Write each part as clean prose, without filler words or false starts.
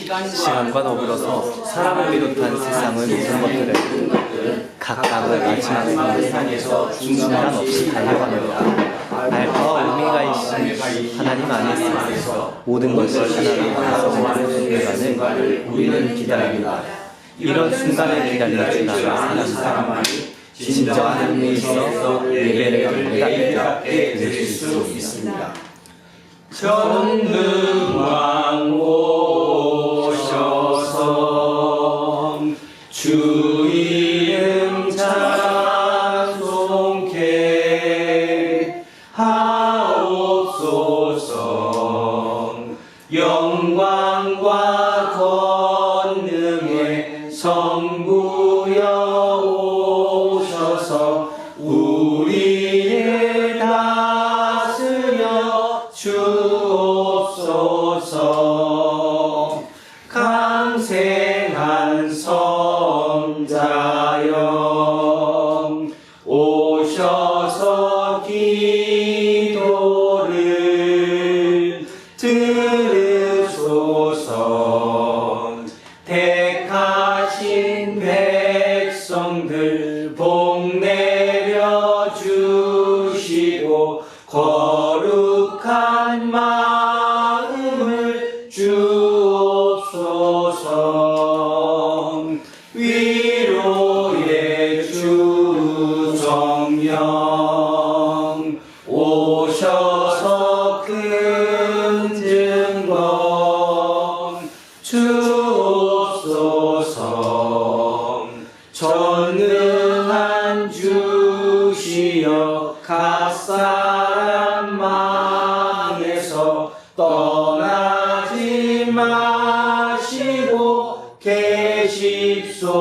시간과 더불어서 사람을 비롯한 세상의 모든 것들을 각각의 마지막에 세상에서 중단 없이 달려갑니다. 알파와 오메가이신 하나님 안에서 모든 것이 하나로 완성되는 순간을 우리는 기다립니다. 이런 순간을 기다리는 줄 아는 사람만이 진정한 의미에서 예배를 감당하게 될 수 있습니다. 전능왕 오셔서 주 이름 찬송케 하옵소서. 영광과 권능의 성부여 오셔서 우리를 다스려 주옵소서. 강생한 성자여 오셔서 기도를 들으소서. 택하신 백성들 복 내려 주시고 거룩한 마음을 주옵소서. 위로의 주 성령 오셔서 큰 증거 주옵소서. 전능한 주시여 갓사람 망에서 떠나지 마시고 계십소서.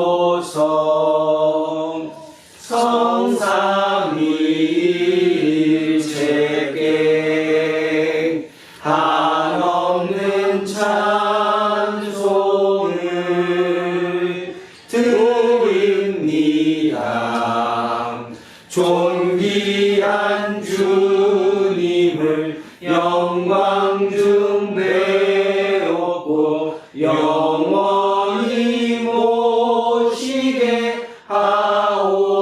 성삼위일체께 한없는 찬송을 드립니다. 존귀한 주님을 영광 중 배웠고 영원히 모시게 하옵소서.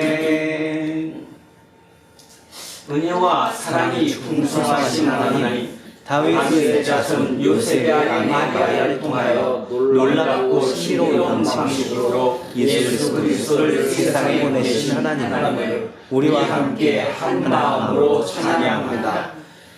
아멘. 은혜와 사랑이 풍성하신 하나님, 다윗의 자손 요셉의 아내 마리아를 통하여 놀랍고 신비로운 방식으로 예수 그리스도를 세상에 보내신 하나님을 우리와 함께 한 마음으로 찬양합니다.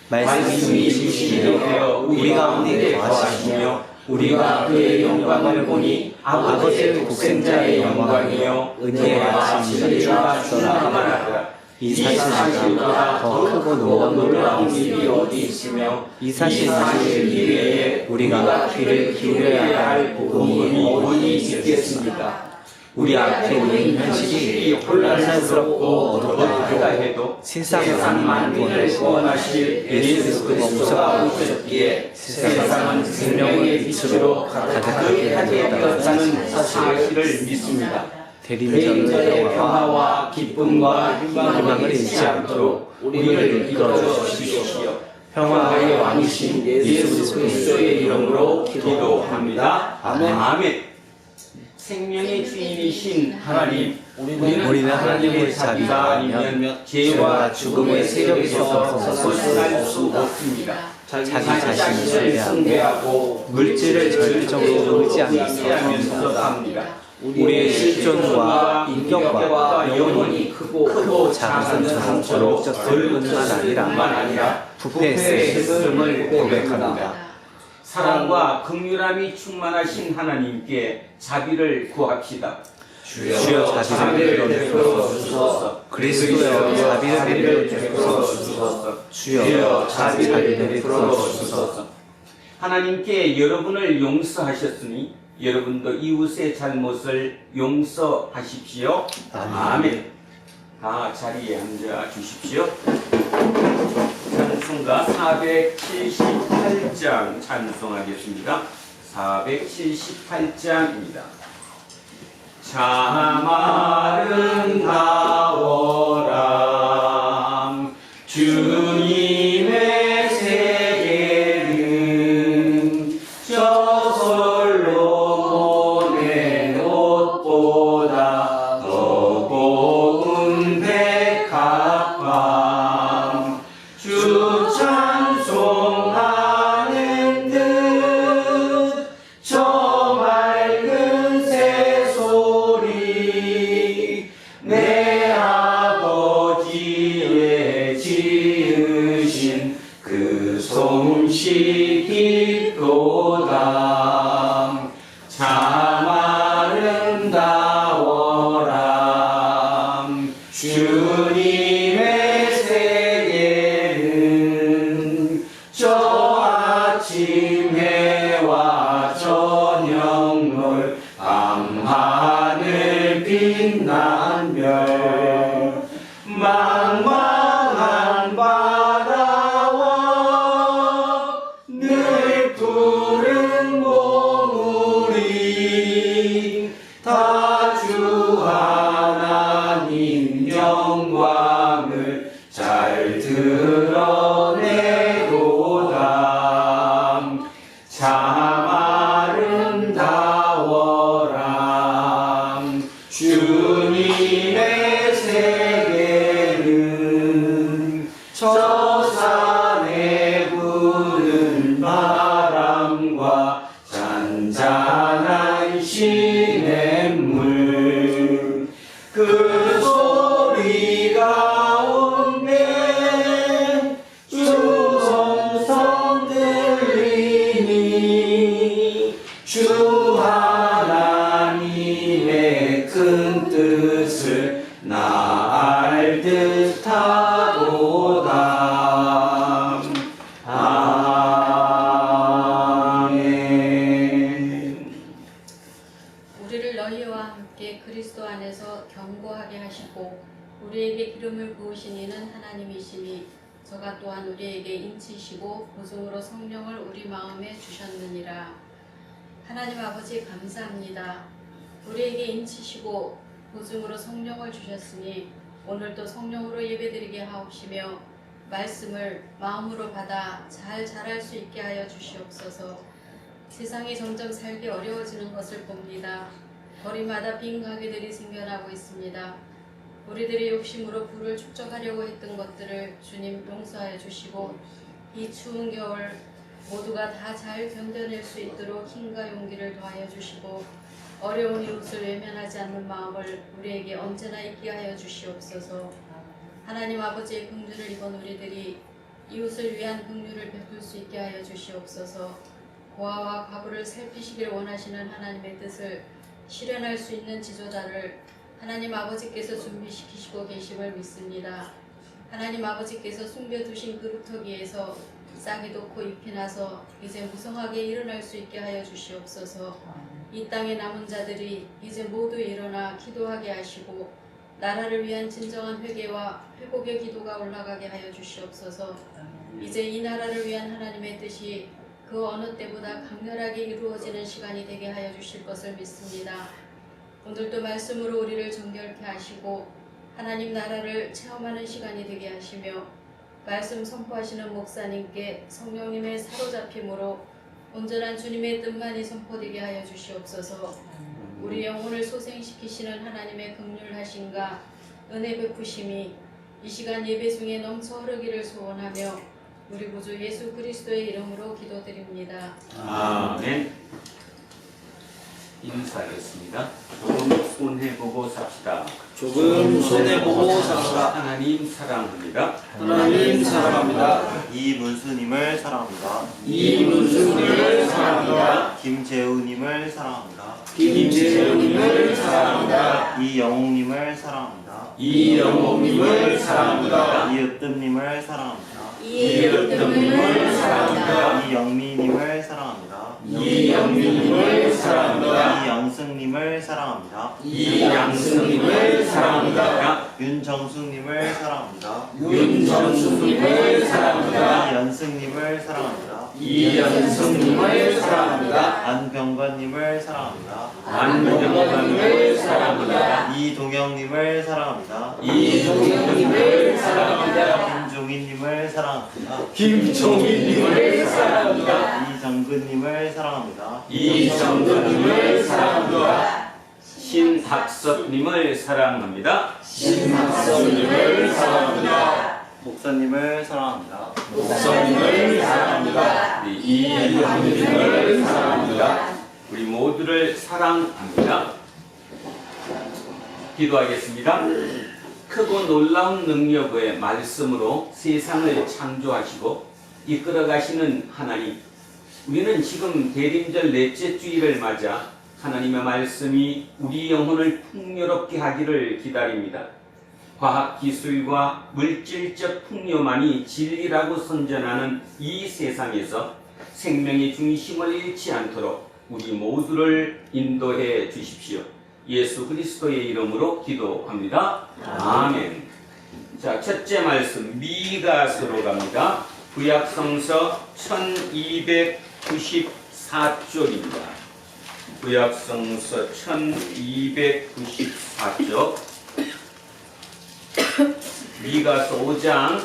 말씀이 진실이 되어 우리 가운데 거하시며 우리가 그의 영광을 보니 아버지의 독생자의 영광이요 은혜와 진리가 충만하다. 이 사실보다 더 크고 놀라운 일이 어디 있으며 이 사실 이외에 우리가 귀를 기울여야 할 복음이 어디 있겠습니까? 우리 앞에 있는 현실이 혼란스럽고 어둡다 해도 세상을 만민을 구원하실 예수 그리스도가 오셨기에 세상은 생명의 빛으로 가득하게 되었다는 사실을 믿습니다. 대림절의 평화와 기쁨과 희망을 잃지 않도록 우리를 이끌어 주십시오. 평화의 왕이신 예수 그리스도의 이름으로 기도합니다. 아멘. 생명의 주인이신 하나님, 우리는 하나님의 자비가 아니면 죄와 죽음의 세력에서 벗어날 수 없습니다. 자기 자신을 숭배하고 물질을 절대적으로 의지하면서 삽니다. 우리의 실존과 인격과 영혼이 크고 작은 상처로 졌을 뿐만 아니라 부패했음을 고백합니다. 사랑과 긍휼함이 충만하신 하나님께 자비를 구합시다. 주여 자비를 베풀어 주소서. 그리스도여 자비를 베풀어 주소서. 주여 자비를 베풀어 주소서. 하나님께 여러분을 용서하셨으니 여러분도 이웃의 잘못을 용서하십시오. 아멘. 다 자리에 앉아 주십시오. 찬송가 478장 찬송하겠습니다. 478장입니다. 참 아름다워라 주님의 세계는 저 아침 해와 저녁물 밤하늘 빛난 별 망망한 바다와 늘 푸른 봉우리 다 주 하나님 영광을 잘 드러내도다. 참 아름다워라 주님의 세계는 저 산에 부는 바람과 잔잔한 시냇물 그 소리 가운데 주 성성 들리니 주 하나님의 큰 뜻을 나 알 듯하도다. 아멘. 우리를 너희와 함께 그리스도 안에서 견고하게 하시고 우리에게 기름을 부으신 이는 하나님이시니 저가 또한 우리에게 인치시고 보증으로 성령을 우리 마음에 주셨느니라. 하나님 아버지 감사합니다. 우리에게 인치시고 보증으로 성령을 주셨으니 오늘도 성령으로 예배드리게 하옵시며 말씀을 마음으로 받아 잘 자랄 수 있게 하여 주시옵소서. 세상이 점점 살기 어려워지는 것을 봅니다. 거리마다 빈 가게들이 생겨나고 있습니다. 우리들이 욕심으로 부를 축적하려고 했던 것들을 주님 용서하여 주시고 이 추운 겨울 모두가 다 잘 견뎌낼 수 있도록 힘과 용기를 더하여 주시고 어려운 이웃을 외면하지 않는 마음을 우리에게 언제나 있게 하여 주시옵소서. 하나님 아버지의 긍휼을 입은 우리들이 이웃을 위한 긍휼을 베풀 수 있게 하여 주시옵소서. 고아와 과부를 살피시길 원하시는 하나님의 뜻을 실현할 수 있는 지도자를 하나님 아버지께서 준비시키시고 계심을 믿습니다. 하나님 아버지께서 숨겨두신 그루터기에서 싹이 돋고 잎이 나서 이제 무성하게 일어날 수 있게 하여 주시옵소서. 이 땅에 남은 자들이 이제 모두 일어나 기도하게 하시고 나라를 위한 진정한 회개와 회복의 기도가 올라가게 하여 주시옵소서. 이제 이 나라를 위한 하나님의 뜻이 그 어느 때보다 강렬하게 이루어지는 시간이 되게 하여 주실 것을 믿습니다. 오늘도 말씀으로 우리를 정결케 하시고 하나님 나라를 체험하는 시간이 되게 하시며 말씀 선포하시는 목사님께 성령님의 사로잡힘으로 온전한 주님의 뜻만이 선포되게 하여 주시옵소서. 우리 영혼을 소생시키시는 하나님의 긍휼하심과 은혜 베푸심이 이 시간 예배 중에 넘쳐 흐르기를 소원하며 우리 구주 예수 그리스도의 이름으로 기도드립니다. 아멘. 인사하겠습니다. 조금 손해보고 삽시다. 조금 손해보고 삽시다. 하나님 사랑합니다. 하나님 사랑합니다. 이문수님을 사랑합니다. 이문수님을 사랑합니다. 김재우님을 사랑합니다. 김재훈님을 사랑합니다. 이영웅님을 사랑합니다. 이영옥님을 사랑합니다. 이으뜸님을 사랑합니다. 이으뜸님을 사랑합니다. 이영미님을 사랑합니다. 이영민님을 사랑합니다. 이영승님을 사랑합니다. 이양승님을 사랑합니다. 윤정숙님을 사랑합니다. 윤정수님을 사랑합니다. 이연승님을 사랑합니다. 이연승님을 사랑합니다. 안병관님을 사랑합니다. 안병관님을 사랑합니다. 이동영님을 사랑합니다. 이동영님을 사랑합니다. 김종희님을 사랑합니다. 김종희님을 사랑합니다. 이정근님을 사랑합니다. 이정근님을 사랑합니다. 신학섭님을 사랑합니다. 신학선님을 사랑합니다. 목사님을 사랑합니다. 목사님을 사랑합니다. 이영민님을 사랑합니다. 우리 모두를 사랑합니다. 기도하겠습니다. 크고 놀라운 능력의 말씀으로 세상을 창조하시고 이끌어가시는 하나님, 우리는 지금 대림절 넷째 주일을 맞아 하나님의 말씀이 우리 영혼을 풍요롭게 하기를 기다립니다. 과학기술과 물질적 풍요만이 진리라고 선전하는 이 세상에서 생명의 중심을 잃지 않도록 우리 모두를 인도해 주십시오. 예수 그리스도의 이름으로 기도합니다. 아멘. 자, 첫째 말씀 미가서로 갑니다. 구약성서 1294쪽입니다. 구약성서 1294쪽 미가서 5장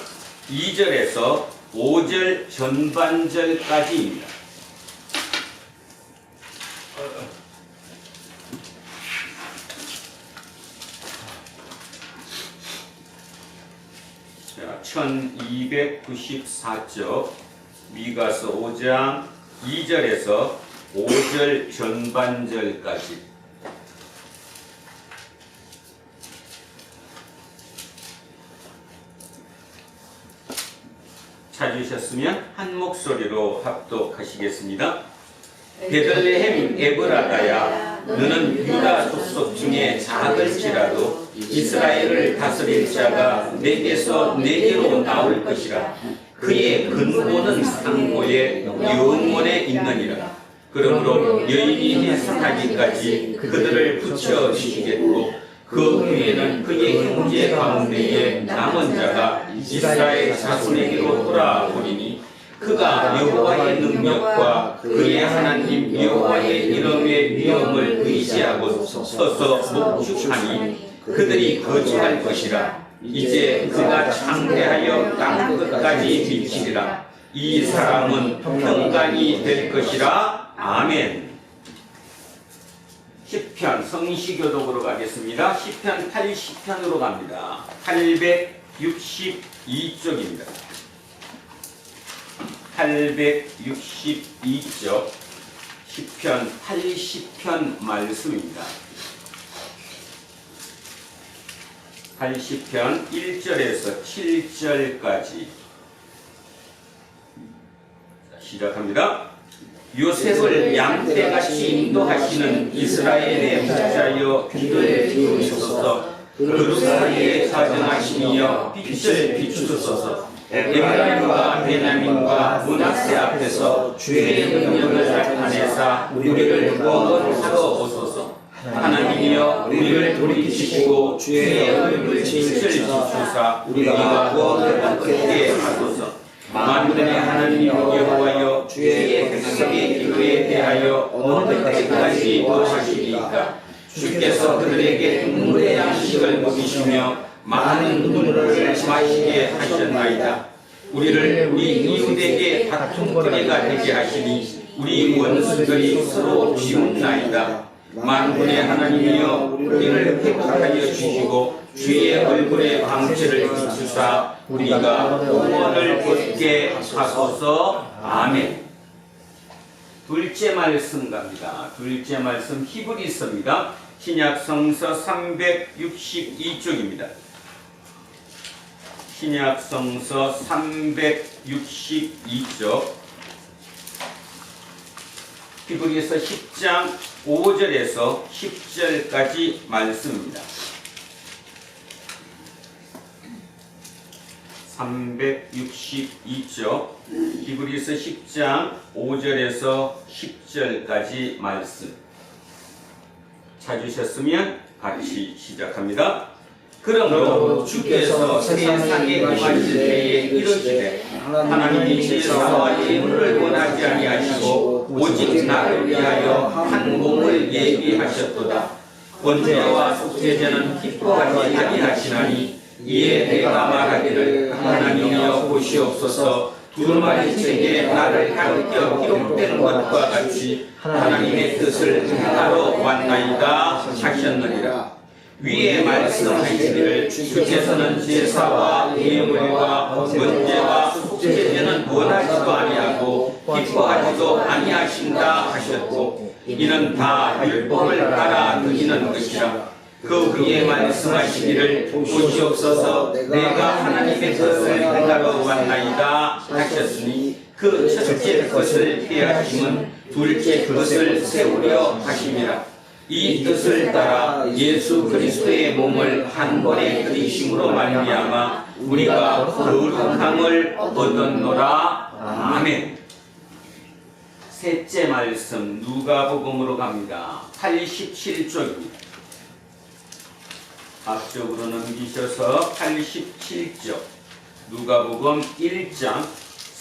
2절에서 5절 전반절까지입니다. 자, 1294쪽 미가서 5장 2절에서 5절 전반절까지. 찾으셨으면 한 목소리로 합독하시겠습니다. 베들레헴 에브라다야, 너는 유다 족속 중에 작을지라도 이스라엘을 다스릴 자가 내게서 내게로 나올 것이라. 그의 근본은 상고의 영원에 있느니라. 그러므로 여인이 해산하기까지 그들을 붙여 주시겠고, 그 후에는 그의 형제 가운데에 남은 자가 이스라엘 자손에게로 돌아오리니, 그가 여호와의 능력과 그의 하나님 여호와의 이름의 위엄을 의지하고 서서 목축하니 그들이 거주할 것이라. 이제 그가 창대하여 땅 끝까지 미치리라. 이 사람은 평강이 될 것이라. 아멘. 시편 성시교독으로 가겠습니다. 시편 80편으로 갑니다. 862쪽입니다. 862쪽 시편 80편 말씀입니다. 80편 1절에서 7절까지 시작합니다. 요셉을 양떼같이 인도하시는 이스라엘의 목자여 귀를 기울이소서. 그 사이에 자정하시며 빛을 비추소서. 에브라임과 베냐민과 므낫세 앞에서 주의 능력을 나타내사 우리를 구원하러 오소서. 하나님이여 우리를 돌이키시고 주의 얼굴 빛을 비추사 우리가 구원을 얻게 하소서. 만군의 하나님 여호와여, 주의 백성의 기도에 대하여 어느 때까지 도하시리이까. 주께서 그들에게 눈물의 양식을 먹이시며 많은 눈물을 마시게 하셨나이다. 우리를 우리 이웃에게 다툼거리가 되게 하시니 우리 원수들이 서로 비웃나이다. 만군의 하나님이여 우리를 회복하여 주시고 주의 얼굴에 방패를 비추사 우리가 구원을 얻게 하소서. 아멘. 둘째 말씀 갑니다. 둘째 말씀 히브리서입니다. 신약성서 362쪽입니다. 신약성서 362쪽 히브리서 10장 5절에서 10절까지 말씀입니다. 362쪽 히브리서 10장 5절에서 10절까지 말씀 찾으셨으면 같이 시작합니다. 그러므로 주께서 세상에 임하실 때에 이르시되 하나님이 제사와 예물을 원하지 아니하시고 오직 나를 위하여 한 몸을 예비하셨도다. 번제와 속죄제는 기뻐하지 아니하시나니 이에 내가 말하기를 하나님이여 보시옵소서. 두루마리책에 나를 가르쳐 기록된 것과 같이 하나님의 뜻을 행하러 왔나이다 하셨느니라. 위에 말씀하시기를 주께서는 제사와 예물과 번제와 속죄제는 원하지도 아니하고 기뻐하지도 아니하신다 하셨고, 이는 다 율법을 따라 드리는 것이라. 그 위에 말씀하시기를 보시옵소서. 내가 하나님의 뜻을 행하러 왔나이다 하셨으니 그 첫째 것을 빼앗김은 둘째 것을 세우려 하심이라. 이 뜻을 따라 예수 그리스도의 몸을 한 번에 드리심으로 말미암아 우리가 거룩함을 얻었노라. 아멘. 셋째 말씀 누가복음으로 갑니다. 87쪽입니다. 앞쪽으로 넘기셔서 87쪽 누가복음 1장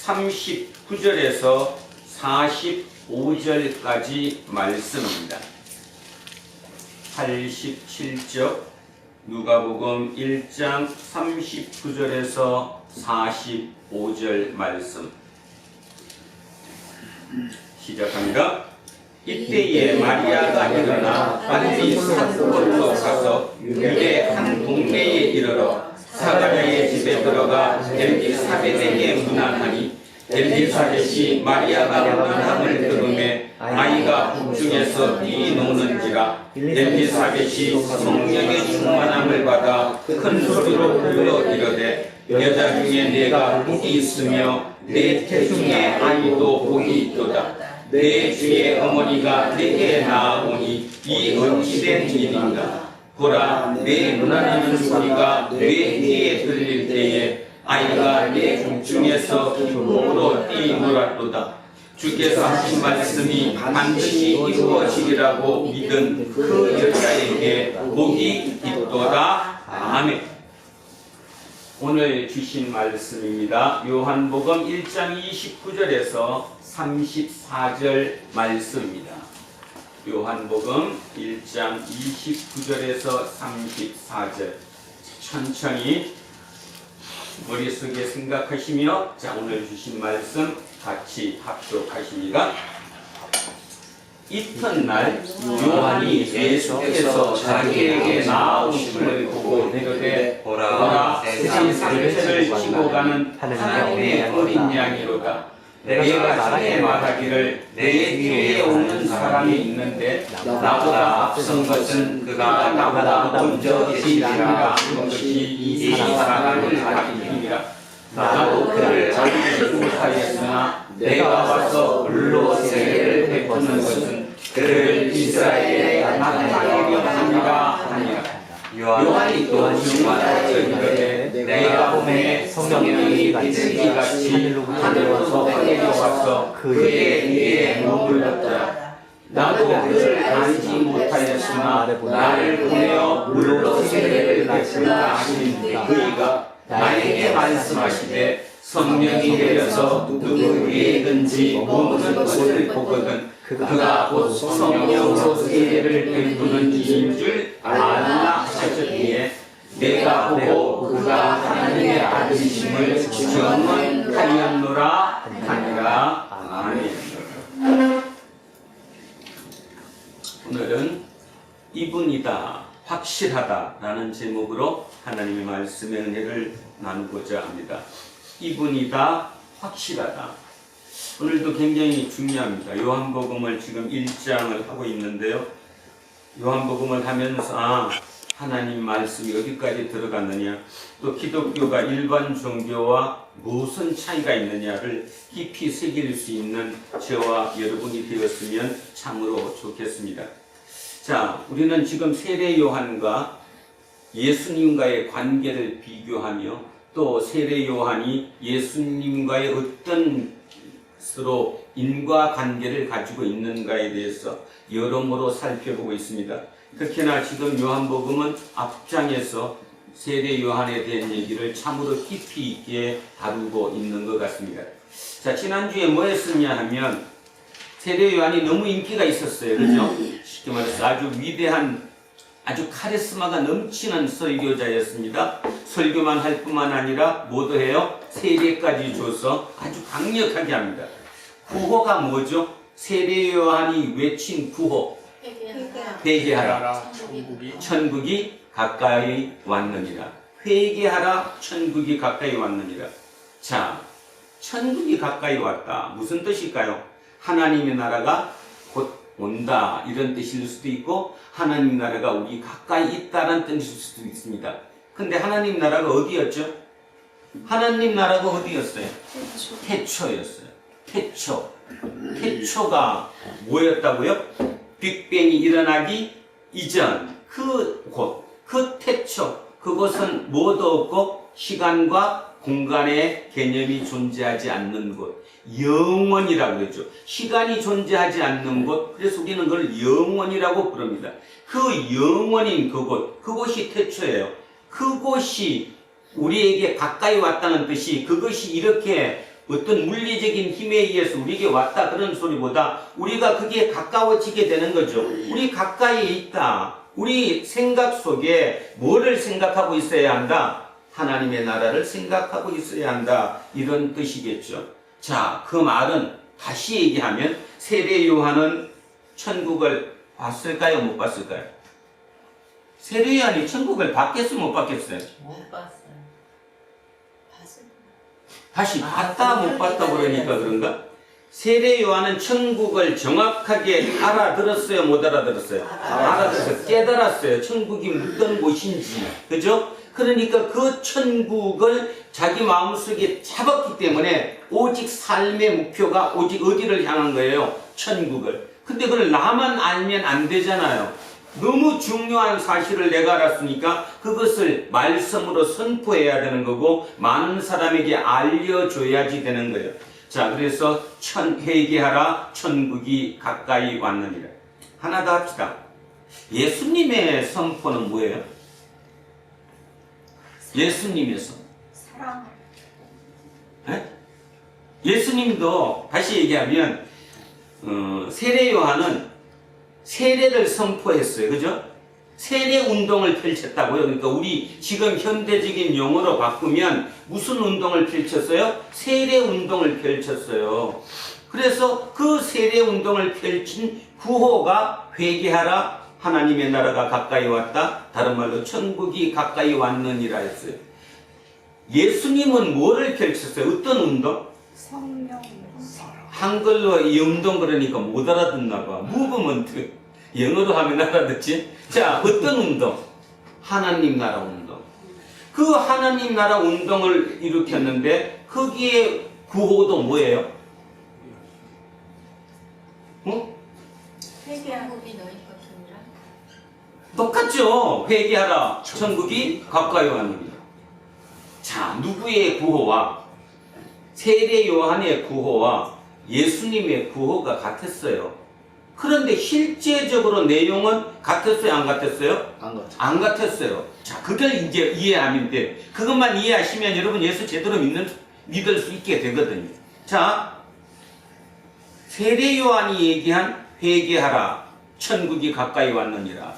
39절에서 45절까지 말씀입니다. 87쪽 누가복음 1장 39절에서 45절 말씀 시작합니다. 이때에 마리아가 일어나 빨리 산골로 가서 유대 한 동네에 이르러 사가랴의 집에 들어가 엘리사벳에게 문안하니 엘리사벳이 마리아가 문안함을 들으매 아이가 북중에서 뛰노는지라 엘리사벳이 성령의 충만함을 받아 큰 소리로 불러 이르되 여자 중에 내가 복이 있으며 내 태중에 아이도 복이 있도다. 내 주의 어머니가 내게 나아오니 이 어찌된 일인가. 보라, 내 문안하는 소리가 내 귀에 들릴 때에 아이가 내 중에서 기쁨으로 뛰놀았도다. 주께서 하신 말씀이 반드시 이루어지리라고 믿은 그 여자에게 복이 있도다. 아멘. 오늘 주신 말씀입니다. 요한복음 1장 29절에서 34절 말씀입니다. 요한복음 1장 29절에서 34절 천천히 머릿속에 생각하시며 자 오늘 주신 말씀 같이 합독하십니다. 이튿날 요한이 예수께서 자기에게 나아오심을 보고 이르되 보라 세상 상태를 지고 가는 하나님의 어린 양이로다. 내가 전에 말하기를 내 뒤에 오는 사람이 있는데 나보다 앞선 것은 그가 나보다 먼저 계시리라 하는 것이 이 사람을 가리킴이라. 나도 그를 알지 못하였으나 내가 와서 물로 세례를 베푸는 것은 그를 이스라엘에 나타내려 함이라 하니라. 요한이 또 증언하여 이르되 내가 봄에 성령이 비둘기같이 하늘로서 내려와서 그의 위에 머물렀더라. 나도 그를 알지 못하였으나 나를 보내어 물로 세례를 베풀라 하신 그이가 나에게 말씀하시되 성령이 내려서 누구 위에든지 머무는 것을 보거든 그가 곧 성령으로 세례를 베푸는 이인 줄 알라 하셨기에 내가 보고 그가 하나님의 아들이심을 증언하였노라 하니라. 아멘. 오늘은 이분이다 확실하다라는 제목으로 하나님의 말씀의 은혜를 나누고자 합니다. 이분이다 확실하다. 오늘도 굉장히 중요합니다. 요한복음을 지금 1장을 하고 있는데요. 요한복음을 하면서 하나님 말씀이 어디까지 들어갔느냐, 또 기독교가 일반 종교와 무슨 차이가 있느냐를 깊이 새길 수 있는 저와 여러분이 되었으면 참으로 좋겠습니다. 자, 우리는 지금 세례 요한과 예수님과의 관계를 비교하며 또 세례 요한이 예수님과의 어떤 서로 인과관계를 가지고 있는가에 대해서 여러모로 살펴보고 있습니다. 특히나 지금 요한복음은 앞장에서 세례 요한에 대한 얘기를 참으로 깊이 있게 다루고 있는 것 같습니다. 자, 지난주에 뭐 했었냐 하면 세례 요한이 너무 인기가 있었어요. 그죠? 쉽게 말해서 아주 위대한 아주 카리스마가 넘치는 설교자였습니다. 설교만 할 뿐만 아니라 뭐도 해요? 세례까지 줘서 아주 강력하게 합니다. 구호가 뭐죠? 세례 요한이 외친 구호. 회개하라. 천국이 가까이 왔느니라. 회개하라. 천국이 가까이 왔느니라. 자, 천국이 가까이 왔다. 무슨 뜻일까요? 하나님의 나라가 곧 온다 이런 뜻일 수도 있고 하나님 나라가 우리 가까이 있다는 뜻일 수도 있습니다. 근데 하나님 나라가 어디였죠? 하나님 나라가 어디였어요? 태초였어요. 태초가 뭐였다고요? 빅뱅이 일어나기 이전, 그 곳, 그 태초, 그곳은 뭐도 없고 시간과 공간의 개념이 존재하지 않는 곳, 영원이라고 그러죠. 시간이 존재하지 않는 곳, 그래서 우리는 그걸 영원이라고 부릅니다. 그 영원인 그곳, 그곳이 태초예요. 그곳이 우리에게 가까이 왔다는 뜻이, 그것이 이렇게 어떤 물리적인 힘에 의해서 우리에게 왔다 그런 소리보다 우리가 그게 가까워지게 되는 거죠. 우리 가까이 있다. 우리 생각 속에 뭐를 생각하고 있어야 한다? 하나님의 나라를 생각하고 있어야 한다. 이런 뜻이겠죠. 자, 그 말은 다시 얘기하면 세례 요한은 천국을 봤을까요? 못 봤을까요? 세례 요한이 천국을 봤겠어요? 못 봤겠어요? 못 봤어요. 다시 봤다 못 봤다 그러니까 그런가? 세례 요한은 천국을 정확하게 알아들었어요? 못 알아들었어요? 알아들었어요. 깨달았어요. 천국이 어떤 곳인지. 그죠? 그러니까 그 천국을 자기 마음속에 잡았기 때문에 오직 삶의 목표가 오직 어디를 향한 거예요? 천국을. 근데 그걸 나만 알면 안 되잖아요. 너무 중요한 사실을 내가 알았으니까 그것을 말씀으로 선포해야 되는 거고 많은 사람에게 알려줘야지 되는 거예요. 자, 그래서 회개하라 천국이 가까이 왔느니라. 하나 더 합시다. 예수님의 선포는 뭐예요? 예수님의 선포. 사랑. 네? 예수님도 다시 얘기하면 세례 요한은 세례를 선포했어요. 그죠? 세례 운동을 펼쳤다고요. 그러니까 우리 지금 현대적인 용어로 바꾸면 무슨 운동을 펼쳤어요? 세례 운동을 펼쳤어요. 그래서 그 세례 운동을 펼친 구호가 회개하라 하나님의 나라가 가까이 왔다. 다른 말로 천국이 가까이 왔느니라 했어요. 예수님은 뭐를 펼쳤어요? 어떤 운동? 성령. 한글로 이 운동 그러니까 못 알아듣나 봐. 무브먼트. 영어로 하면 알아듣지? 자, 어떤 운동? 하나님 나라 운동. 그 하나님 나라 운동을 일으켰는데 거기에 구호도 뭐예요? 회개하고 천국이 너희 것이니라. 똑같죠. 회개하라. 천국이 가까이 왔느니라. 자, 누구의 구호와 세례 요한의 구호와 예수님의 구호가 같았어요. 그런데 실제적으로 내용은 같았어요? 안 같았어요? 안 같았어요. 자, 그걸 이제 이해하면 돼. 그것만 이해하시면 여러분 예수 제대로 믿을 수 있게 되거든요. 자, 세례 요한이 얘기한 회개하라. 천국이 가까이 왔느니라.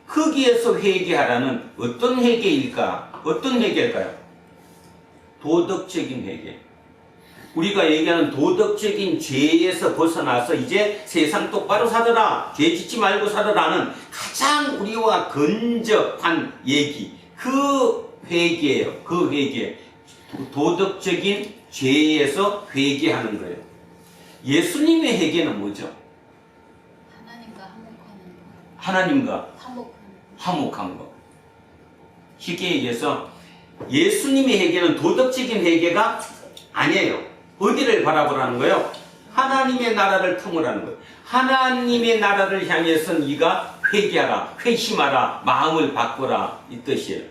거기에서 회개하라는 어떤 회개일까? 어떤 회개일까요? 도덕적인 회개. 우리가 얘기하는 도덕적인 죄에서 벗어나서 이제 세상 똑바로 살아라, 죄 짓지 말고 살아라는 가장 우리와 근접한 얘기, 그 회개예요. 그 회개, 도덕적인 죄에서 회개하는 거예요. 예수님의 회개는 뭐죠? 하나님과 화목하는 것. 하나님과 화목하는 화목한 거. 쉽게 얘기해서 예수님의 회개는 도덕적인 회개가 아니에요. 어디를 바라보라는 거예요? 하나님의 나라를 통으라는 거예요. 하나님의 나라를 향해서 네가 회개하라, 회심하라, 마음을 바꾸라 이 뜻이에요.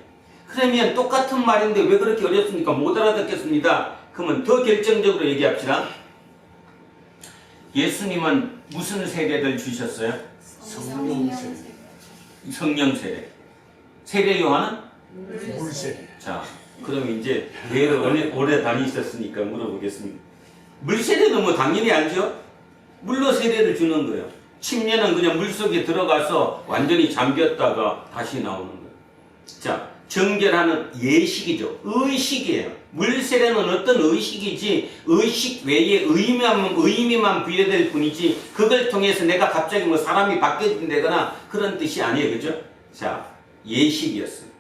그러면 똑같은 말인데 왜 그렇게 어렵습니까? 못 알아듣겠습니다. 그러면 더 결정적으로 얘기합시다. 예수님은 무슨 세례를 주셨어요? 성령 세례. 성령 세례. 세례 요한은? 물세례. 자, 그럼 이제 교회를 오래 다니셨으니까 물어보겠습니다. 물세례는 뭐 당연히 알죠? 물로 세례를 주는 거예요. 침례는 그냥 물속에 들어가서 완전히 잠겼다가 다시 나오는 거예요. 자, 정결하는 예식이죠. 의식이에요. 물세례는 어떤 의식이지 의식 외에 의미만 부여될 뿐이지 그걸 통해서 내가 갑자기 뭐 사람이 바뀌어진다거나 그런 뜻이 아니에요. 그죠? 자, 예식이었어요.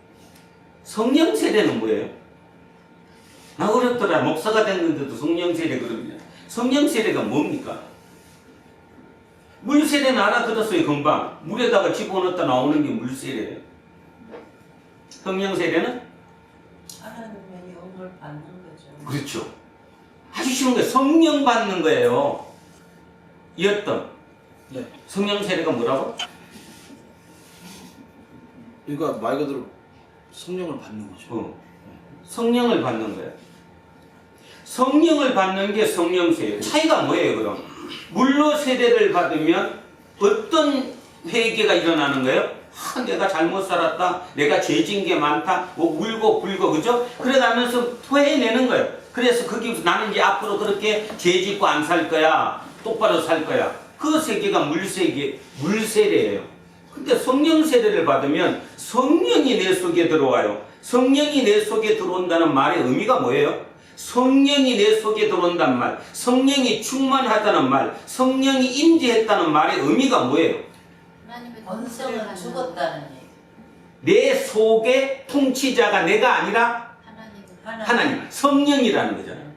성령 세례는 뭐예요? 나 어렵더라. 목사가 됐는데도 성령 세례 그러면 성령 세례가 뭡니까? 물 세례는 알아들었어요. 금방 물에다가 집어넣었다 나오는 게 물 세례예요. 성령 세례는? 하나님의 영을 받는 거죠. 그렇죠. 아주 쉬운 거예요. 성령 받는 거예요. 이 어떤? 성령 세례가 뭐라고? 그러니까 말 그대로 성령을 받는 거죠. 성령을 받는 거예요. 성령을 받는 게 성령세예요. 차이가 뭐예요, 그럼? 물로 세례를 받으면 어떤 회개가 일어나는 거예요? 내가 잘못 살았다. 내가 죄진 게 많다. 뭐 울고 불고, 그죠? 그러면서 토해내는 거예요. 그래서 거기서 나는 이제 앞으로 그렇게 죄 짓고 안 살 거야. 똑바로 살 거야. 그 세계가 물세례예요. 근데 성령 세례를 받으면 성령이 내 속에 들어와요. 성령이 내 속에 들어온다는 말의 의미가 뭐예요? 성령이 내 속에 들어온다는 말, 성령이 충만하다는 말, 성령이 임재했다는 말의 의미가 뭐예요? 하나님의 권성은 통치를 죽었다는 얘기. 내 속의 통치자가 내가 아니라 하나님. 하나님, 성령이라는 거잖아요.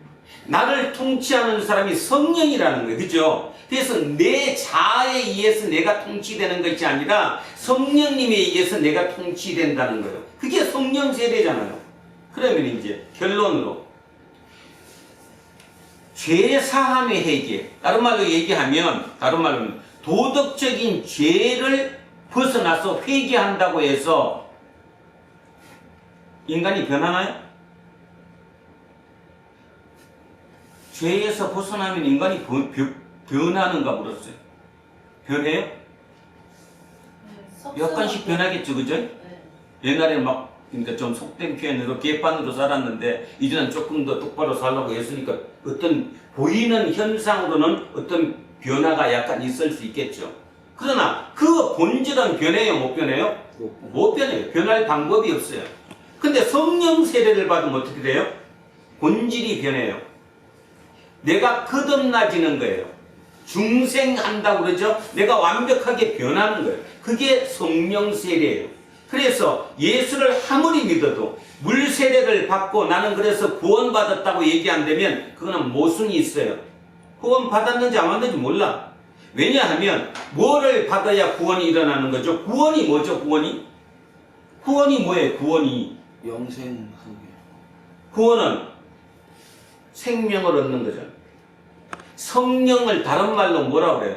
나를 통치하는 사람이 성령이라는 거예요. 그죠? 그래서 내 자아에 의해서 내가 통치되는 것이 아니라 성령님에 의해서 내가 통치된다는 거예요. 그게 성령 세례잖아요. 그러면 이제 결론으로 죄 사함의 회개, 다른 말로 얘기하면, 다른 말로는 도덕적인 죄를 벗어나서 회개한다고 해서 인간이 변하나요? 죄에서 벗어나면 인간이 변하는가 물었어요. 변해요? 약간씩 변하겠죠, 그죠? 네. 옛날에는 막, 그러니까 좀 속된 표현으로 개판으로 살았는데, 이제는 조금 더 똑바로 살라고 했으니까, 어떤 보이는 현상으로는 어떤 변화가 약간 있을 수 있겠죠. 그러나 그 본질은 변해요, 못 변해요? 못 변해요. 변할 방법이 없어요. 근데 성령 세례를 받으면 어떻게 돼요? 본질이 변해요. 내가 거듭나지는 거예요. 중생한다고 그러죠? 내가 완벽하게 변하는 거예요. 그게 성령 세례예요. 그래서 예수를 아무리 믿어도 물 세례를 받고 나는 그래서 구원받았다고 얘기한다면 그거는 모순이 있어요. 구원 받았는지 안 받았는지 몰라. 왜냐하면 뭐를 받아야 구원이 일어나는 거죠? 구원이 뭐죠? 구원이 뭐예요? 구원이 영생 구원은 생명을 얻는 거죠. 성령을 다른 말로 뭐라고 그래요?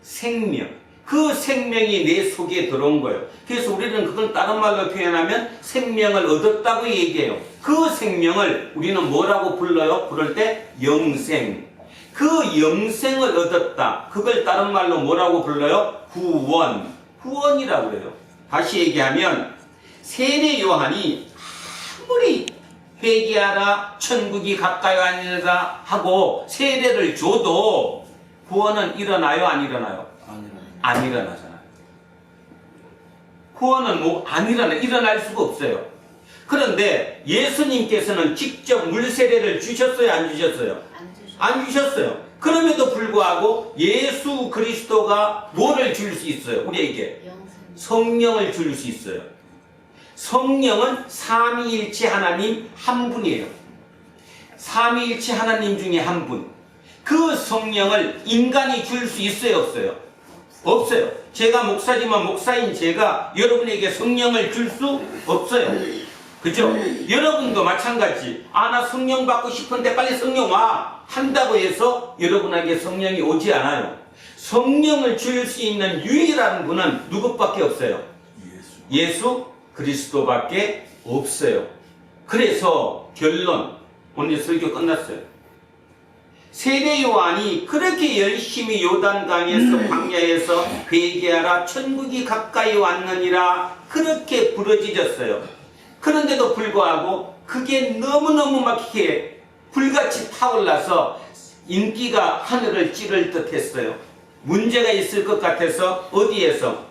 생명. 그 생명이 내 속에 들어온 거예요. 그래서 우리는 그걸 다른 말로 표현하면 생명을 얻었다고 얘기해요. 그 생명을 우리는 뭐라고 불러요? 부를 때 영생. 그 영생을 얻었다. 그걸 다른 말로 뭐라고 불러요? 구원. 구원이라고 그래요. 다시 얘기하면 세례 요한이 아무리 회개하라 천국이 가까이 왔느니라 하고 세례를 줘도 구원은 일어나요? 안 일어나요? 안 일어나잖아요. 구원은 뭐 안 일어날 수가 없어요. 그런데 예수님께서는 직접 물세례를 주셨어요? 안 주셨어요? 안 주셨어요. 그럼에도 불구하고 예수 그리스도가 뭐를 줄 수 있어요? 우리에게 성령을 줄 수 있어요. 성령은 삼위일체 하나님 한 분이에요. 삼위일체 하나님 중에 한 분. 그 성령을 인간이 줄 수 있어요? 없어요? 없어요. 제가 목사지만 목사인 제가 여러분에게 성령을 줄 수 없어요. 그죠? 여러분도 마찬가지. 나 성령 받고 싶은데 빨리 성령 와 한다고 해서 여러분에게 성령이 오지 않아요. 성령을 줄 수 있는 유일한 분은 누구밖에 없어요? 예수 그리스도밖에 없어요. 그래서 결론, 오늘 설교 끝났어요. 세례 요한이 그렇게 열심히 요단강에서 광야에서 회개하라 천국이 가까이 왔느니라 그렇게 부르짖었어요. 그런데도 불구하고 그게 너무너무 막히게 불같이 타올라서 인기가 하늘을 찌를 듯 했어요. 문제가 있을 것 같아서 어디에서?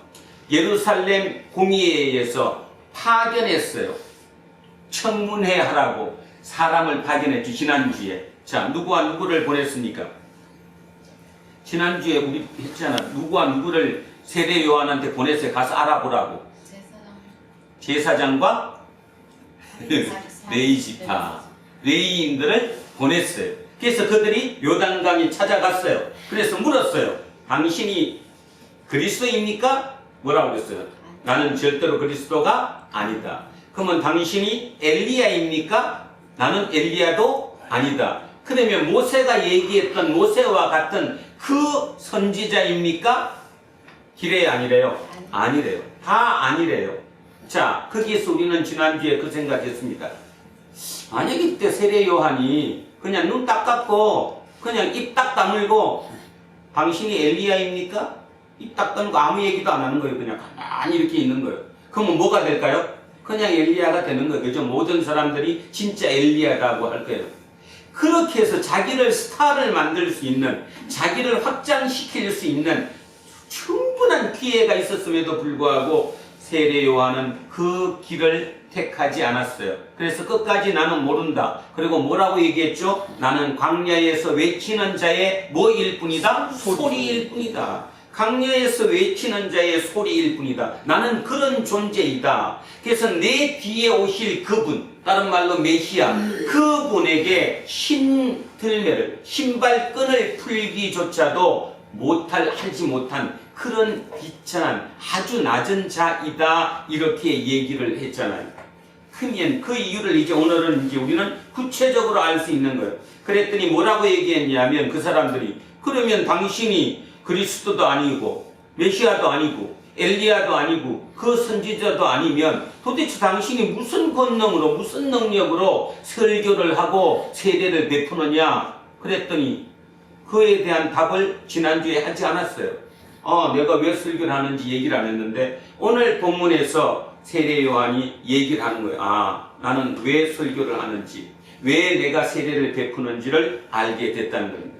예루살렘 공의회에 의해서 파견했어요. 청문회 하라고 사람을 파견했죠. 지난주에. 자, 누구와 누구를 보냈습니까? 지난주에 우리 했잖아. 누구와 누구를 세례 요한한테 보냈어요. 가서 알아보라고. 제사장과 레위지파, 레위인들을 보냈어요. 그래서 그들이 요단강에 찾아갔어요. 그래서 물었어요. 당신이 그리스도입니까? 뭐라고 그랬어요? 나는 절대로 그리스도가 아니다. 그러면 당신이 엘리야입니까? 나는 엘리야도 아니다. 그러면 모세가 얘기했던 모세와 같은 그 선지자입니까? 기래요, 아니래요? 아니래요. 다 아니래요. 자, 거기에서 우리는 지난주에 그 생각했습니다. 만약에 이때 세례 요한이 그냥 눈 딱 감고 그냥 입 딱 다물고 당신이 엘리야입니까? 입 딱 다물고 아무 얘기도 안 하는 거예요. 그냥 가만히 이렇게 있는 거예요. 그러면 뭐가 될까요? 그냥 엘리야가 되는 거예요. 그죠? 모든 사람들이 진짜 엘리야라고 할 거예요. 그렇게 해서 자기를 스타를 만들 수 있는, 자기를 확장시킬 수 있는 충분한 기회가 있었음에도 불구하고 세례 요한은 그 길을 택하지 않았어요. 그래서 끝까지 나는 모른다. 그리고 뭐라고 얘기했죠? 나는 광야에서 외치는 자의 뭐일 뿐이다? 소리일 뿐이다. 광야에서 외치는 자의 소리일 뿐이다. 나는 그런 존재이다. 그래서 내 뒤에 오실 그분, 다른 말로 메시아, 그분에게 신들매를, 신발끈을 풀기조차도 하지 못한 그런 비천한 아주 낮은 자이다, 이렇게 얘기를 했잖아요. 그러면 그 이유를 이제 오늘은 이제 우리는 구체적으로 알 수 있는 거예요. 그랬더니 뭐라고 얘기했냐면 그 사람들이, 그러면 당신이 그리스도도 아니고 메시아도 아니고 엘리야도 아니고 그 선지자도 아니면 도대체 당신이 무슨 권능으로, 무슨 능력으로 설교를 하고 세례를 베푸느냐? 그랬더니 그에 대한 답을 지난주에 하지 않았어요. 내가 왜 설교를 하는지 얘기를 안 했는데 오늘 본문에서 세례 요한이 얘기를 하는 거예요. 나는 왜 설교를 하는지, 왜 내가 세례를 베푸는지를 알게 됐다는 겁니다.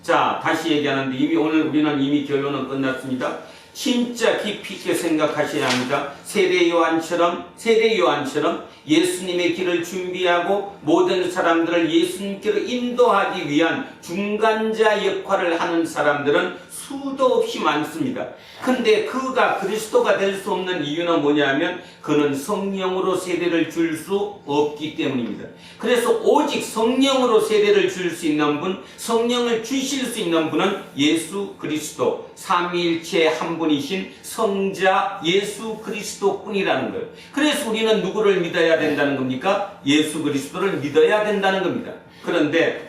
자, 다시 얘기하는데 오늘 우리는 이미 결론은 끝났습니다. 진짜 깊이 있게 생각하셔야 합니다. 세례 요한처럼 예수님의 길을 준비하고 모든 사람들을 예수님께로 인도하기 위한 중간자 역할을 하는 사람들은 수도 없이 많습니다. 근데 그가 그리스도가 될 수 없는 이유는 뭐냐면 그는 성령으로 세례를 줄 수 없기 때문입니다. 그래서 오직 성령으로 세례를 줄 수 있는 분, 성령을 주실 수 있는 분은 예수 그리스도, 삼위일체 한 분이신 성자 예수 그리스도 뿐이라는 거예요. 그래서 우리는 누구를 믿어야 된다는 겁니까? 예수 그리스도를 믿어야 된다는 겁니다. 그런데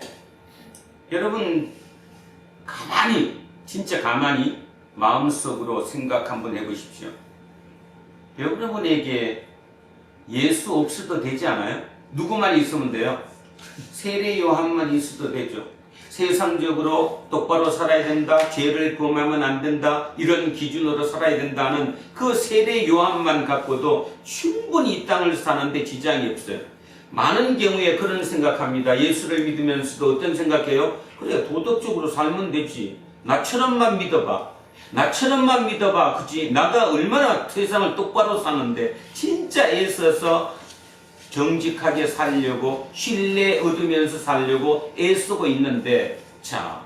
여러분 진짜 가만히 마음속으로 생각 한번 해보십시오. 여러분에게 예수 없어도 되지 않아요? 누구만 있으면 돼요? 세례 요한만 있어도 되죠. 세상적으로 똑바로 살아야 된다, 죄를 범하면 안 된다, 이런 기준으로 살아야 된다는 그 세례 요한만 갖고도 충분히 이 땅을 사는데 지장이 없어요. 많은 경우에 그런 생각합니다. 예수를 믿으면서도 어떤 생각해요? 그래, 도덕적으로 살면 되지. 나처럼만 믿어봐. 그지? 나가 얼마나 세상을 똑바로 사는데 진짜 애써서 정직하게 살려고, 신뢰 얻으면서 살려고 애쓰고 있는데, 자,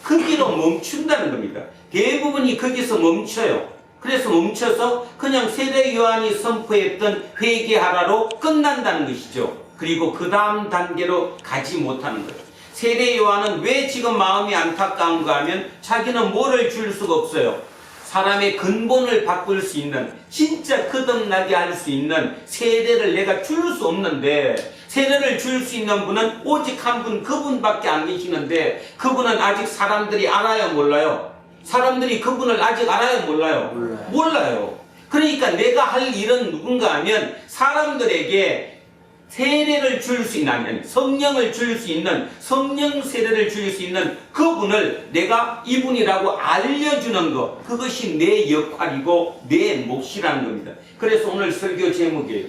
거기로 멈춘다는 겁니다. 대부분이 거기서 멈춰요. 그래서 멈춰서 그냥 세례 요한이 선포했던 회개하라로 끝난다는 것이죠. 그리고 그 다음 단계로 가지 못하는 거예요. 세례 요한은 왜 지금 마음이 안타까운가 하면 자기는 뭐를 줄 수가 없어요. 사람의 근본을 바꿀 수 있는, 진짜 거듭나게 할 수 있는 세례를 내가 줄 수 없는데, 세례를 줄 수 있는 분은 오직 한 분, 그분밖에 안 계시는데 그분은 아직 사람들이 알아요, 몰라요? 사람들이 그분을 아직 알아요, 몰라요? 몰라요. 그러니까 내가 할 일은 누군가 하면 사람들에게 세례를 줄 수 있는, 성령을 줄 수 있는, 성령 세례를 줄 수 있는 그분을 내가 이분이라고 알려주는 것, 그것이 내 역할이고 내 몫이라는 겁니다. 그래서 오늘 설교 제목이에요.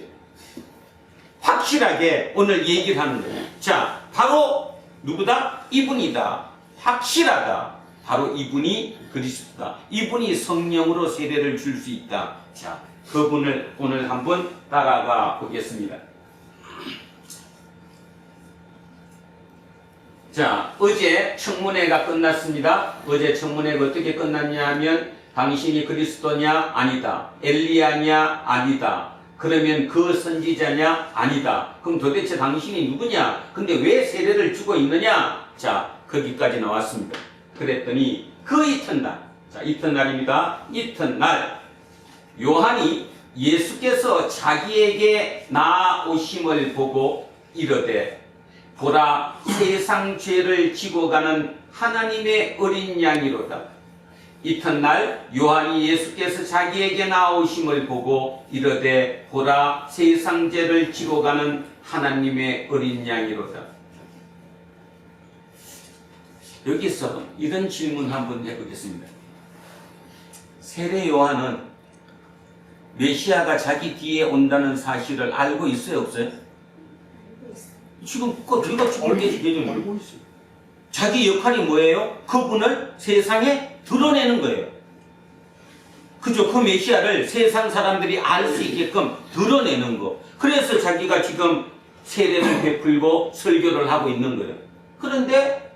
확실하게 오늘 얘기를 하는 거예요. 자, 바로 누구다? 이분이다. 확실하다. 바로 이분이 그리스도다. 이분이 성령으로 세례를 줄 수 있다. 자, 그분을 오늘 한번 따라가 보겠습니다. 자, 어제 청문회가 끝났습니다. 어제 청문회가 어떻게 끝났냐 하면 당신이 그리스도냐? 아니다. 엘리야냐? 아니다. 그러면 그 선지자냐? 아니다. 그럼 도대체 당신이 누구냐? 근데 왜 세례를 주고 있느냐? 자, 거기까지 나왔습니다. 그랬더니 그 이튿날, 자, 이튿날입니다. 이튿날 요한이 예수께서 자기에게 나오심을 보고 이르되 보라, 세상 죄를 지고 가는 하나님의 어린 양이로다. 이튿날 요한이 예수께서 자기에게 나오심을 보고 이르되 보라 세상 죄를 지고 가는 하나님의 어린 양이로다. 여기서 이런 질문 한번 해보겠습니다. 세례 요한은 메시아가 자기 뒤에 온다는 사실을 알고 있어요, 없어요? 지금 그거 들어가지고 계시죠. 알고 있어요. 자기 역할이 뭐예요? 그분을 세상에 드러내는 거예요. 그죠? 그 메시아를 세상 사람들이 알 수 있게끔 드러내는 거. 그래서 자기가 지금 세례를 베풀고 설교를 하고 있는 거예요. 그런데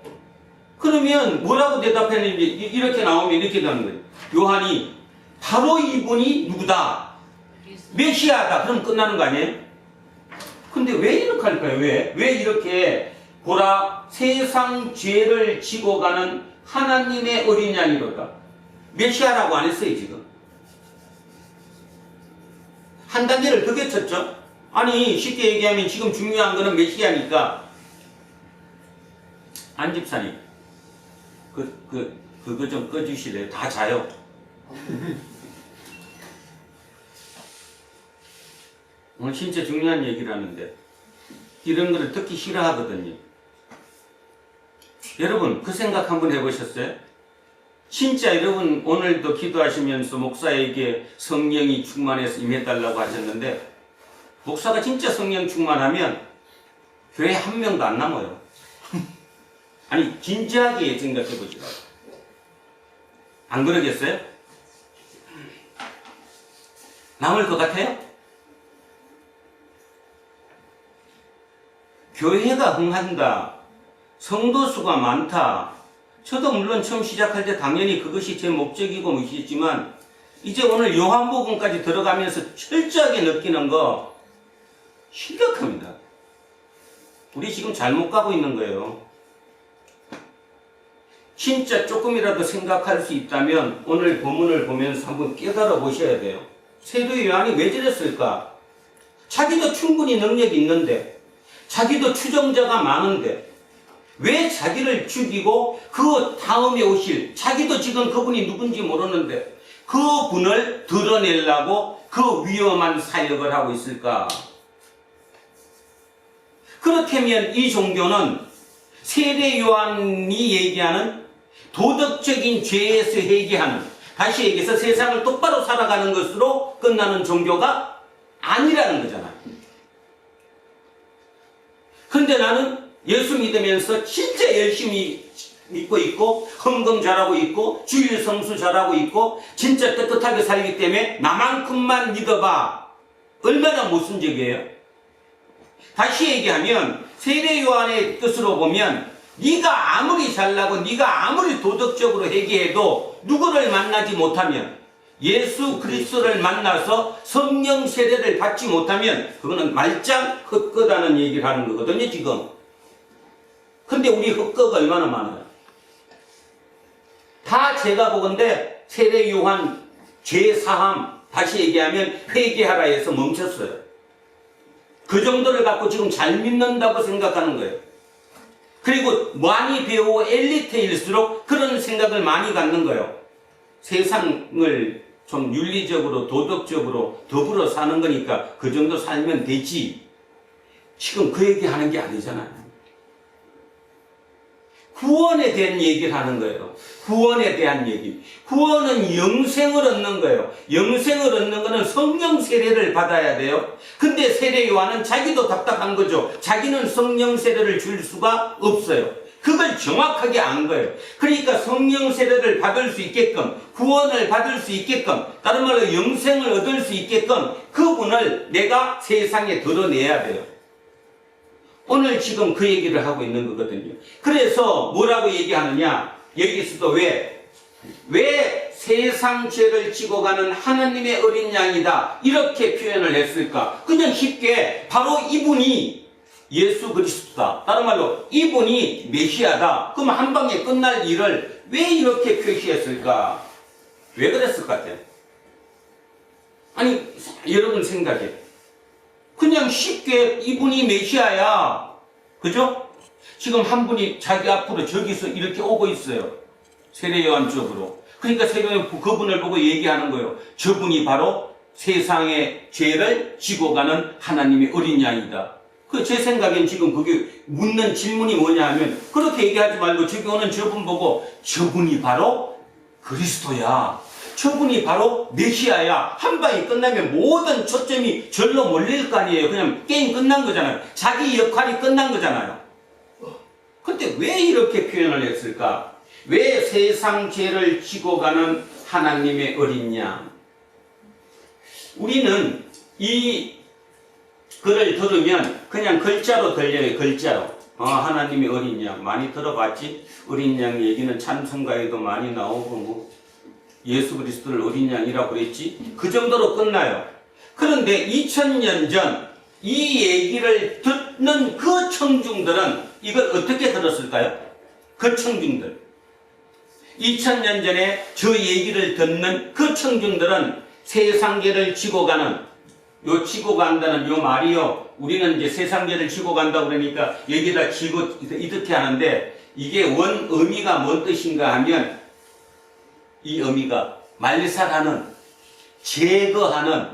그러면 뭐라고 대답했는지 이렇게 나오면 이렇게 되는 거예요. 요한이 바로 이분이 누구다? 메시아다. 그럼 끝나는 거 아니에요? 근데 왜 이렇게 할까요? 왜 이렇게 보라 세상 죄를 지고 가는 하나님의 어린 양이로다. 메시아라고 안 했어요 지금. 한 단계를 더 겹쳤죠. 아니 쉽게 얘기하면 지금 중요한 거는 메시아니까. 안 집사님 그거 좀 꺼주실래요? 다 자요. 오늘 진짜 중요한 얘기를 하는데 이런 거를 듣기 싫어하거든요. 여러분 그 생각 한번 해보셨어요? 진짜 여러분 오늘도 기도하시면서 목사에게 성령이 충만해서 임해달라고 하셨는데 목사가 진짜 성령 충만하면 교회 한 명도 안 남아요. 아니 진지하게 생각해보시라. 안 그러겠어요? 남을 것 같아요? 교회가 흥한다. 성도수가 많다. 저도 물론 처음 시작할 때 당연히 그것이 제 목적이고 무엇이지만 이제 오늘 요한복음까지 들어가면서 철저하게 느끼는 거 심각합니다. 우리 지금 잘못 가고 있는 거예요. 진짜 조금이라도 생각할 수 있다면 오늘 본문을 보면서 한번 깨달아 보셔야 돼요. 세례 요한이 왜 저랬을까? 자기도 충분히 능력이 있는데 자기도 추종자가 많은데 왜 자기를 죽이고 그 다음에 오실 자기도 지금 그분이 누군지 모르는데 그분을 드러내려고 그 위험한 사역을 하고 있을까? 그렇다면 이 종교는 세례 요한이 얘기하는 도덕적인 죄에서 회개하는, 다시 얘기해서 세상을 똑바로 살아가는 것으로 끝나는 종교가 아니라는 거잖아요. 그런데 나는 예수 믿으면서 진짜 열심히 믿고 있고 헌금 잘하고 있고 주일 성수 잘하고 있고 진짜 떳떳하게 살기 때문에 나만큼만 믿어봐. 얼마나 모순적이에요? 다시 얘기하면 세례 요한의 뜻으로 보면 네가 아무리 잘나고 네가 아무리 도덕적으로 회개해도 누구를 만나지 못하면 예수 그리스도를 만나서 성령 세례를 받지 못하면 그거는 말짱 헛거다는 얘기를 하는 거거든요 지금. 근데 우리 헛거가 얼마나 많아요. 다 제가 보건대 세례 요한 죄사함 다시 얘기하면 회개하라 해서 멈췄어요. 그 정도를 갖고 지금 잘 믿는다고 생각하는 거예요. 그리고 많이 배우고 엘리트일수록 그런 생각을 많이 갖는 거예요. 세상을 좀 윤리적으로 도덕적으로 더불어 사는 거니까 그 정도 살면 되지. 지금 그 얘기하는 게 아니잖아요. 구원에 대한 얘기를 하는 거예요. 구원에 대한 얘기. 구원은 영생을 얻는 거예요. 영생을 얻는 거는 성령 세례를 받아야 돼요. 근데 세례 요한은 자기도 답답한 거죠. 자기는 성령 세례를 줄 수가 없어요. 그걸 정확하게 안 거예요. 그러니까 성령 세례를 받을 수 있게끔, 구원을 받을 수 있게끔, 다른 말로 영생을 얻을 수 있게끔 그분을 내가 세상에 드러내야 돼요. 오늘 지금 그 얘기를 하고 있는 거거든요. 그래서 뭐라고 얘기하느냐? 여기서도 왜 세상 죄를 지고 가는 하나님의 어린 양이다 이렇게 표현을 했을까? 그냥 쉽게 바로 이분이 예수 그리스도다. 다른 말로 이분이 메시아다. 그럼 한 방에 끝날 일을 왜 이렇게 표시했을까? 왜 그랬을 것 같아요? 아니 여러분 생각해. 그냥 쉽게 이분이 메시아야. 그죠? 지금 한 분이 자기 앞으로 저기서 이렇게 오고 있어요. 세례 요한 쪽으로. 그러니까 세경이 그분을 보고 얘기하는 거예요. 저분이 바로 세상의 죄를 지고 가는 하나님의 어린 양이다. 제 생각엔 지금 그게 묻는 질문이 뭐냐 하면 그렇게 얘기하지 말고 저기 오는 저분 보고 저분이 바로 그리스도야. 저분이 바로 메시아야. 한 방에 끝나면 모든 초점이 절로 몰릴 거 아니에요. 그냥 게임 끝난 거잖아요. 자기 역할이 끝난 거잖아요. 근데 왜 이렇게 표현을 했을까? 왜 세상 죄를 지고 가는 하나님의 어린 양? 우리는 이 글을 들으면 그냥 글자로 들려요. 글자로. 하나님의 어린 양. 많이 들어봤지? 어린 양 얘기는 찬송가에도 많이 나오고 뭐 예수 그리스도를 어린 양이라고 그랬지? 그 정도로 끝나요. 그런데 2000년 전 이 얘기를 듣는 그 청중들은 이걸 어떻게 들었을까요? 그 청중들. 2000년 전에 저 얘기를 듣는 그 청중들은 세상죄를 지고 가는, 요 지고 간다는 요 말이요. 우리는 이제 세상죄를 지고 간다 그러니까 여기다 지고 이렇게 하는데 이게 원 의미가 뭔 뜻인가 하면 이 의미가 말살하는, 제거하는,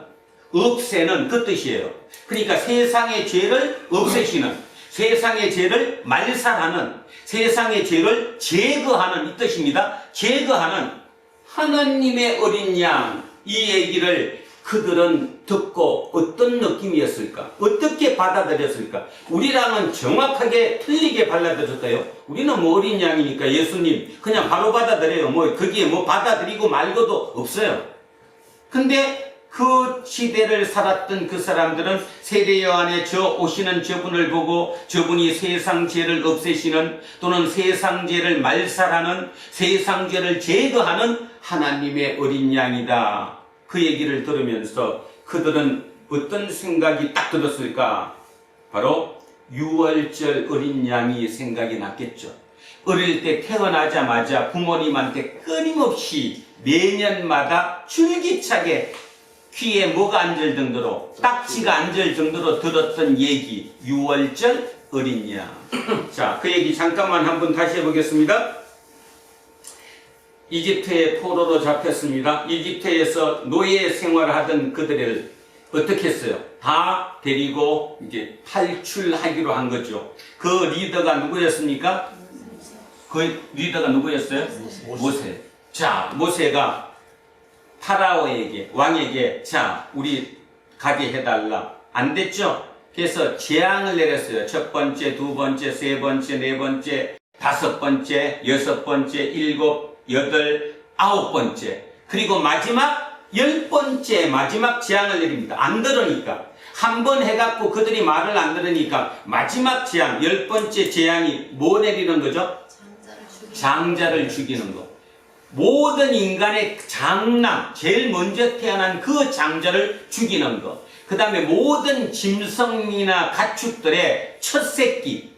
없애는 그 뜻이에요. 그러니까 세상의 죄를 없애시는, 세상의 죄를 말살하는, 세상의 죄를 제거하는 이 뜻입니다. 제거하는 하나님의 어린 양, 이 얘기를 그들은 듣고 어떤 느낌이었을까? 어떻게 받아들였을까? 우리랑은 정확하게 틀리게 받아들였어요. 우리는 뭐 어린 양이니까 예수님 그냥 바로 받아들여요. 뭐 거기에 뭐 받아들이고 말고도 없어요. 근데 그 시대를 살았던 그 사람들은 세례요 안에 저 오시는 저분을 보고 저분이 세상 죄를 없애시는 또는 세상 죄를 말살하는, 세상 죄를 제거하는 하나님의 어린 양이다. 그 얘기를 들으면서 그들은 어떤 생각이 딱 들었을까? 바로 유월절 어린 양이 생각이 났겠죠. 어릴 때 태어나자마자 부모님한테 끊임없이 매년마다 줄기차게 귀에 뭐가 앉을 정도로, 딱지가 앉을 정도로 들었던 얘기, 유월절 어린 양. 자, 그 얘기 잠깐만 한번 다시 해보겠습니다. 이집트의 포로로 잡혔습니다. 이집트에서 노예 생활을 하던 그들을 어떻게 했어요? 다 데리고 이제 탈출하기로 한 거죠. 그 리더가 누구였습니까? 그 리더가 누구였어요? 모세. 자, 모세가 파라오에게, 왕에게, 자, 우리 가게 해달라. 안 됐죠? 그래서 재앙을 내렸어요. 첫 번째, 두 번째, 세 번째, 네 번째, 다섯 번째, 여섯 번째, 일곱, 여덟, 아홉 번째. 그리고 마지막, 10번째 마지막 재앙을 내립니다. 안 들으니까. 한 번 해갖고 그들이 말을 안 들으니까 마지막 재앙, 10번째 재앙이 뭐 내리는 거죠? 장자를 죽이는 거. 모든 인간의 장남, 제일 먼저 태어난 그 장자를 죽이는 것. 그 다음에 모든 짐승이나 가축들의 첫 새끼,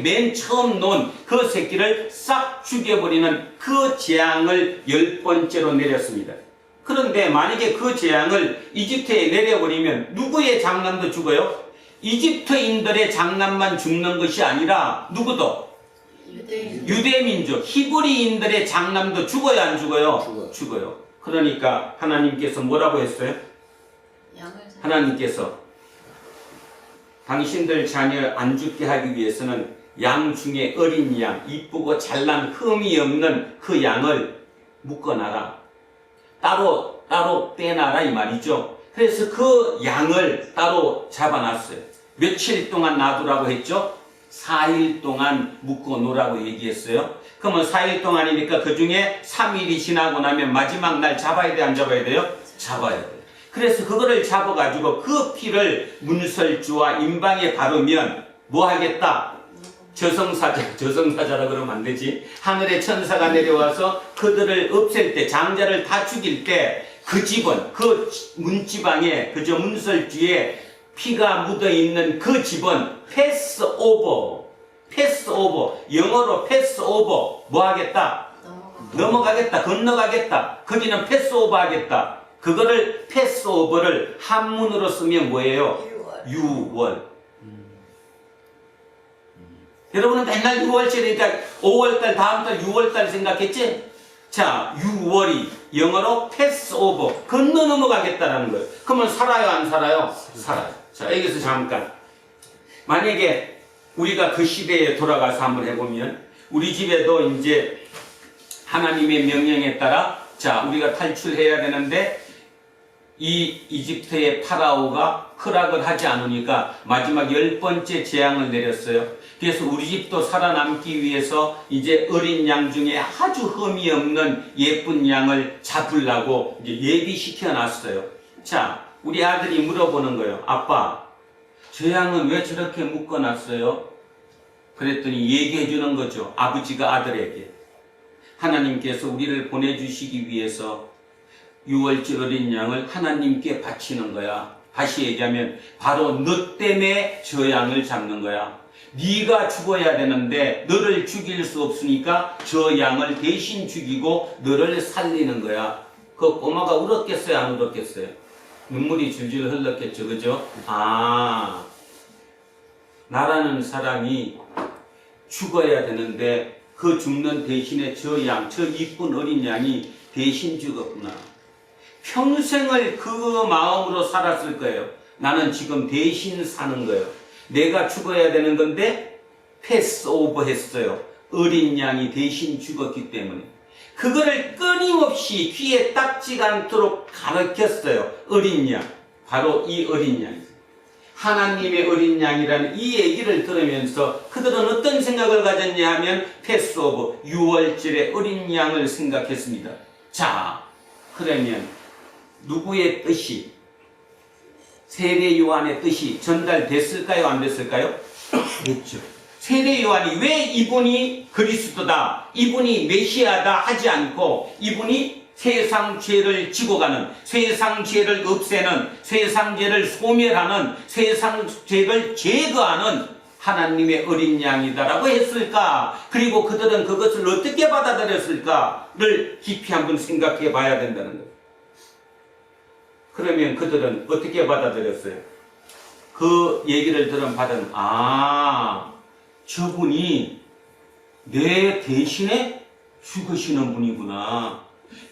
맨 처음 놓은 그 새끼를 싹 죽여버리는 그 재앙을 10번째로 내렸습니다. 그런데 만약에 그 재앙을 이집트에 내려버리면 누구의 장남도 죽어요? 이집트인들의 장남만 죽는 것이 아니라 누구도? 유대민족, 히브리인들의 장남도 죽어요, 안 죽어요? 죽어요. 그러니까 하나님께서 뭐라고 했어요? 하나님께서 당신들 자녀 안 죽게 하기 위해서는 양 중에 어린 양, 이쁘고 잘난 흠이 없는 그 양을 묶어놔라. 따로 떼놔라 이 말이죠. 그래서 그 양을 따로 잡아놨어요. 며칠 동안 놔두라고 했죠? 4일 동안 묶어 놓으라고 얘기했어요. 그러면 4일 동안이니까 그 중에 3일이 지나고 나면 마지막 날 잡아야 돼, 안 잡아야 돼요? 잡아야 돼요. 그래서 그거를 잡아가지고 그 피를 문설주와 임방에 바르면 뭐 하겠다? 저승사자라 그러면 안 되지. 하늘의 천사가 내려와서 그들을 없앨 때, 장자를 다 죽일 때 그 집은, 그 문지방에, 그저 문설주에 피가 묻어있는 그 집은 패스오버, 영어로 패스오버, 뭐 하겠다? 넘어가겠다, 건너가겠다. 거기는 패스오버 하겠다. 그거를 패스오버를 한문으로 쓰면 뭐예요? 유월. 여러분은 맨날 6월절이니까 5월달, 다음달 6월달 생각했지? 자, 유월이 영어로 패스 오버, 건너 넘어가겠다라는 거예요. 그러면 살아요, 안 살아요? 살아요. 자, 여기서 잠깐. 만약에 우리가 그 시대에 돌아가서 한번 해보면 우리 집에도 이제 하나님의 명령에 따라 자, 우리가 탈출해야 되는데 이 이집트의 파라오가 허락을 하지 않으니까 마지막 10번째 재앙을 내렸어요. 그래서 우리 집도 살아남기 위해서 이제 어린 양 중에 아주 흠이 없는 예쁜 양을 잡으려고 이제 예비시켜 놨어요. 자, 우리 아들이 물어보는 거예요. 아빠, 저 양은 왜 저렇게 묶어 놨어요? 그랬더니 얘기해 주는 거죠. 아버지가 아들에게. 하나님께서 우리를 보내주시기 위해서 6월절 어린 양을 하나님께 바치는 거야. 다시 얘기하면 바로 너 때문에 저 양을 잡는 거야. 네가 죽어야 되는데 너를 죽일 수 없으니까 저 양을 대신 죽이고 너를 살리는 거야. 그 꼬마가 울었겠어요? 안 울었겠어요? 눈물이 줄줄 흘렀겠죠. 그죠? 아, 나라는 사람이 죽어야 되는데 그 죽는 대신에 저 양, 저 이쁜 어린 양이 대신 죽었구나. 평생을 그 마음으로 살았을 거예요. 나는 지금 대신 사는 거예요. 내가 죽어야 되는 건데 패스 오버 했어요. 어린 양이 대신 죽었기 때문에. 그거를 끊임없이 귀에 딱지가 않도록 가르쳤어요. 어린 양. 바로 이 어린 양이죠. 하나님의 어린 양이라는 이 얘기를 들으면서 그들은 어떤 생각을 가졌냐 하면 패스오버, 6월절의 어린 양을 생각했습니다. 자, 그러면 누구의 뜻이, 세례 요한의 뜻이 전달됐을까요? 안 됐을까요? 됐죠. 세례 요한이 왜 이분이 그리스도다, 이분이 메시아다 하지 않고 이분이 세상 죄를 지고 가는, 세상 죄를 없애는, 세상 죄를 소멸하는, 세상 죄를 제거하는 하나님의 어린 양이다라고 했을까? 그리고 그들은 그것을 어떻게 받아들였을까를 깊이 한번 생각해 봐야 된다는 거예요. 그러면 그들은 어떻게 받아들였어요? 그 얘기를 들은 바다는 아, 저분이 내 대신에 죽으시는 분이구나.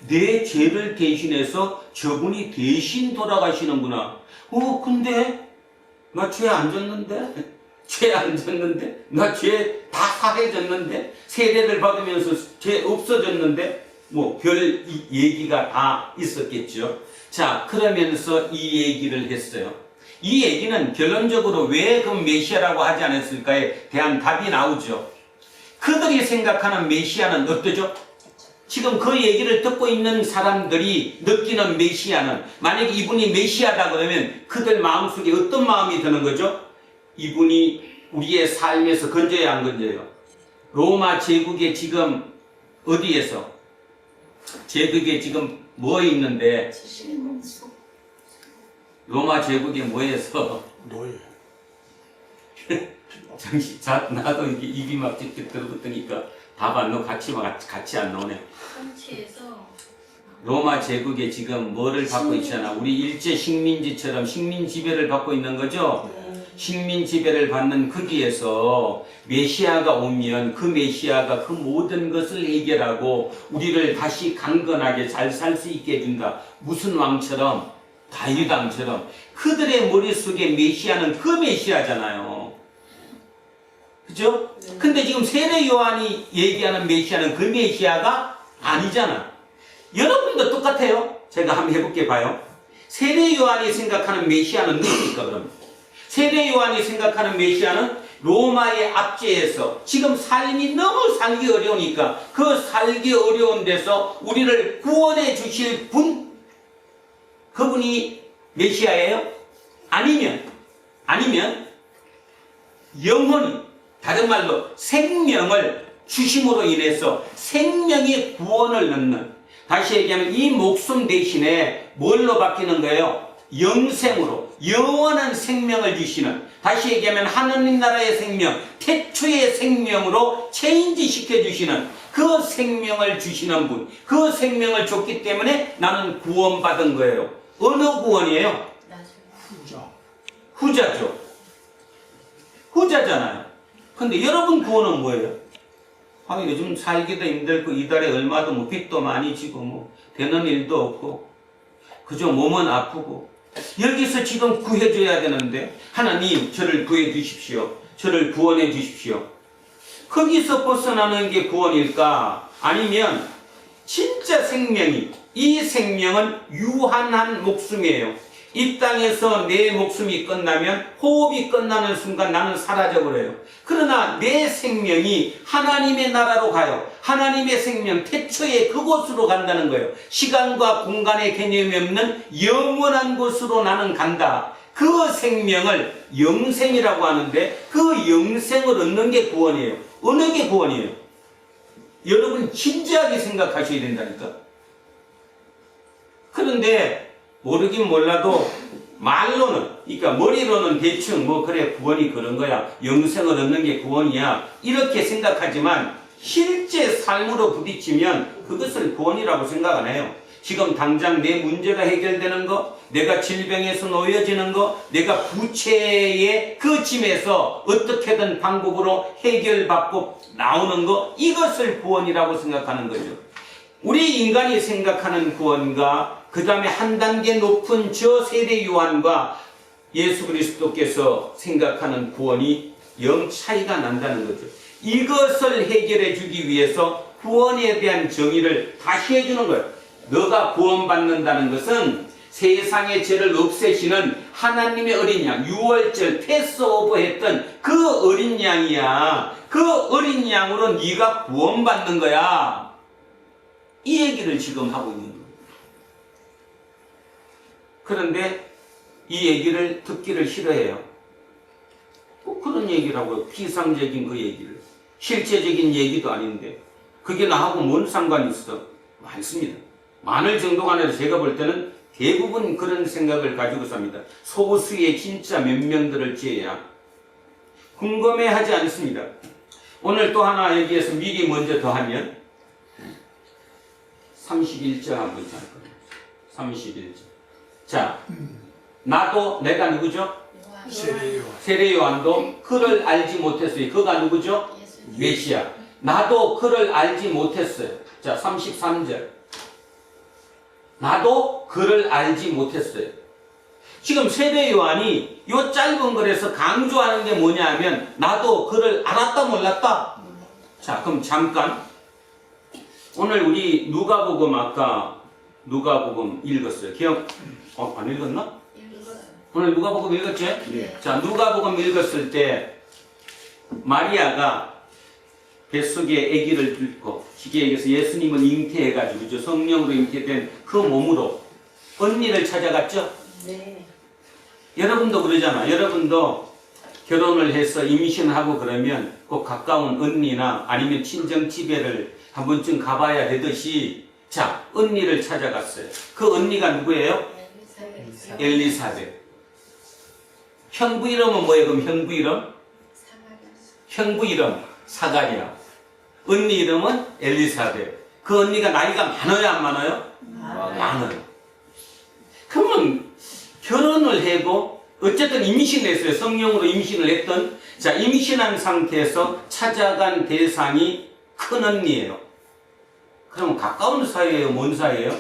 내 죄를 대신해서 저분이 대신 돌아가시는구나. 근데 나 죄 안 졌는데? 죄 안 졌는데? 나 죄 다 사해졌는데? 세례를 받으면서 죄 없어졌는데? 뭐 별 얘기가 다 있었겠죠. 자, 그러면서 이 얘기를 했어요. 이 얘기는 결론적으로 왜 그 메시아라고 하지 않았을까에 대한 답이 나오죠. 그들이 생각하는 메시아는 어떠죠? 지금 그 얘기를 듣고 있는 사람들이 느끼는 메시아는, 만약에 이분이 메시아다 그러면 그들 마음속에 어떤 마음이 드는 거죠? 이분이 우리의 삶에서 건져야 안 건져요? 로마 제국에 지금 어디에서? 제국에 지금 뭐 있는데? 로마 제국에 뭐에서? 노예. 잠시, 나도 이게 입이 막 찝찝 들어붙으니까 답 안 나오고 같이 안 나오네. 성취해서 로마 제국에 지금 뭐를 받고 있잖아. 우리 일제 식민지처럼 식민 지배를 받고 있는 거죠. 식민 지배를 받는 거기에서 메시아가 오면 그 메시아가 그 모든 것을 해결하고 우리를 다시 강건하게 잘 살 수 있게 해준다. 무슨 왕처럼? 다윗 왕처럼. 그들의 머릿속에 메시아는 그 메시아잖아요. 그죠? 근데 지금 세례 요한이 얘기하는 메시아는 그 메시아가 아니잖아. 여러분도 똑같아요. 제가 한번 해볼게 봐요. 세례 요한이 생각하는 메시아는 누굽니까 그럼? 세례 요한이 생각하는 메시아는 로마의 압제에서 지금 삶이 너무 살기 어려우니까 그 살기 어려운 데서 우리를 구원해 주실 분, 그분이 메시아예요? 아니면 영혼이, 다른 말로 생명을 주심으로 인해서 생명의 구원을 넣는, 다시 얘기하면 이 목숨 대신에 뭘로 바뀌는 거예요? 영생으로, 영원한 생명을 주시는, 다시 얘기하면 하느님 나라의 생명, 태초의 생명으로 체인지 시켜주시는 그 생명을 주시는 분, 그 생명을 줬기 때문에 나는 구원받은 거예요. 어느 구원이에요? 후자죠. 후자잖아요. 근데 여러분 구원은 뭐예요? 아, 요즘 살기도 힘들고 이달에 얼마도 뭐 빚도 많이 지고 뭐 되는 일도 없고 그저 몸은 아프고 여기서 지금 구해줘야 되는데 하나님 저를 구해 주십시오. 저를 구원해 주십시오. 거기서 벗어나는 게 구원일까? 아니면 진짜 생명이 이 생명은 유한한 목숨이에요. 이 땅에서 내 목숨이 끝나면 호흡이 끝나는 순간 나는 사라져버려요. 그러나 내 생명이 하나님의 나라로 가요. 하나님의 생명 태초에 그곳으로 간다는 거예요. 시간과 공간의 개념이 없는 영원한 곳으로 나는 간다. 그 생명을 영생이라고 하는데 그 영생을 얻는 게 구원이에요. 어느 게 구원이에요? 여러분 진지하게 생각하셔야 된다니까. 그런데 모르긴 몰라도 말로는, 그러니까 머리로는 대충 뭐 그래 구원이 그런 거야, 영생을 얻는 게 구원이야 이렇게 생각하지만 실제 삶으로 부딪히면 그것을 구원이라고 생각 안 해요. 지금 당장 내 문제가 해결되는 거, 내가 질병에서 놓여지는 거, 내가 부채의 그 짐에서 어떻게든 방법으로 해결받고 나오는 거, 이것을 구원이라고 생각하는 거죠. 우리 인간이 생각하는 구원과 그 다음에 한 단계 높은 저 세대 요한과 예수 그리스도께서 생각하는 구원이 영 차이가 난다는 거죠. 이것을 해결해 주기 위해서 구원에 대한 정의를 다시 해주는 거예요. 너가 구원받는다는 것은 세상의 죄를 없애시는 하나님의 어린 양, 유월절 패스오버 했던 그 어린 양이야. 그 어린 양으로 네가 구원받는 거야. 이 얘기를 지금 하고 있는 거예요. 그런데 이 얘기를 듣기를 싫어해요. 뭐 그런 얘기를 하고요. 피상적인 그 얘기를. 실제적인 얘기도 아닌데 그게 나하고 뭔 상관이 있어? 많습니다. 많을 정도가 아니라 제가 볼 때는 대부분 그런 생각을 가지고 삽니다. 소수의 진짜 몇 명들을 제외한. 궁금해하지 않습니다. 오늘 또 하나 여기에서 미리 먼저 더하면 31절 한번 잘 거예요. 31절. 자, 나도 내가 누구죠? 세례 요한도 그를 알지 못했어요. 그가 누구죠? 메시아. 나도 그를 알지 못했어요. 자, 33절. 나도 그를 알지 못했어요. 지금 세례 요한이 요 짧은 글에서 강조하는 게 뭐냐 하면 나도 그를 알았다 몰랐다? 자, 그럼 잠깐 오늘 우리 누가복음 아까 누가복음 읽었어요. 기억? 안 읽었나? 오늘 누가복음 읽었죠? 네. 자, 누가복음 읽었을 때 마리아가 뱃속에 아기를 뚫고 쉽게 얘기해서 예수님은 잉태해가지고 성령으로 잉태된 그 몸으로 언니를 찾아갔죠? 네. 여러분도 그러잖아. 여러분도 결혼을 해서 임신하고 그러면 꼭 가까운 언니나 아니면 친정 집에를 한 번쯤 가봐야 되듯이 자, 언니를 찾아갔어요. 그 언니가 누구예요? 엘리사벳. 형부 이름은 뭐예요? 그럼 형부 이름? 형부 이름 사가랴. 언니 이름은 엘리사벳. 그 언니가 나이가 많아요, 안 많아요? 많아요. 그러면 결혼을 하고 어쨌든 임신을 했어요. 성령으로 임신을 했던. 자, 임신한 상태에서 찾아간 대상이 큰 언니예요. 그럼 가까운 사이예요? 먼 사이예요?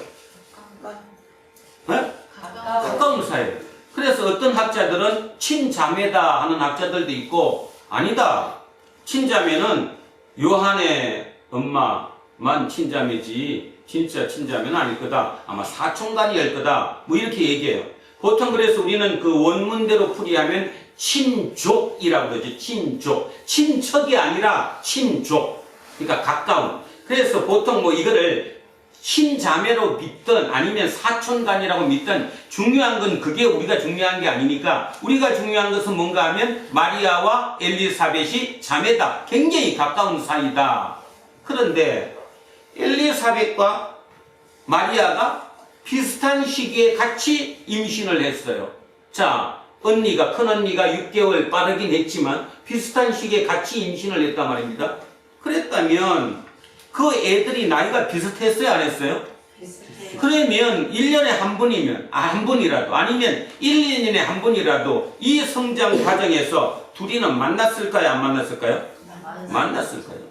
네? 가까운 사이예요. 그래서 어떤 학자들은 친자매다 하는 학자들도 있고 아니다. 친자매는 요한의 엄마만 친자매지 진짜 친자매는 아닐 거다. 아마 사촌간이일 거다. 뭐 이렇게 얘기해요. 보통 그래서 우리는 그 원문대로 풀이하면 친족이라고 그러죠. 친족. 친척이 아니라 친족. 그러니까 가까운. 그래서 보통 뭐 이거를 친자매로 믿든 아니면 사촌간이라고 믿든 중요한 건 그게 우리가 중요한 게 아니니까 우리가 중요한 것은 뭔가 하면 마리아와 엘리사벳이 자매다. 굉장히 가까운 사이다. 그런데 엘리사벳과 마리아가 비슷한 시기에 같이 임신을 했어요. 자, 언니가 큰 언니가 6개월 빠르긴 했지만 비슷한 시기에 같이 임신을 했단 말입니다. 그랬다면 그 애들이 나이가 비슷했어요? 안 했어요? 비슷해요. 그러면 1년에 한 번이면 한 번이라도 아니면 1, 2년에 한 번이라도 이 성장 과정에서 둘이는 만났을까요? 안 만났을까요? 만났을 거예요.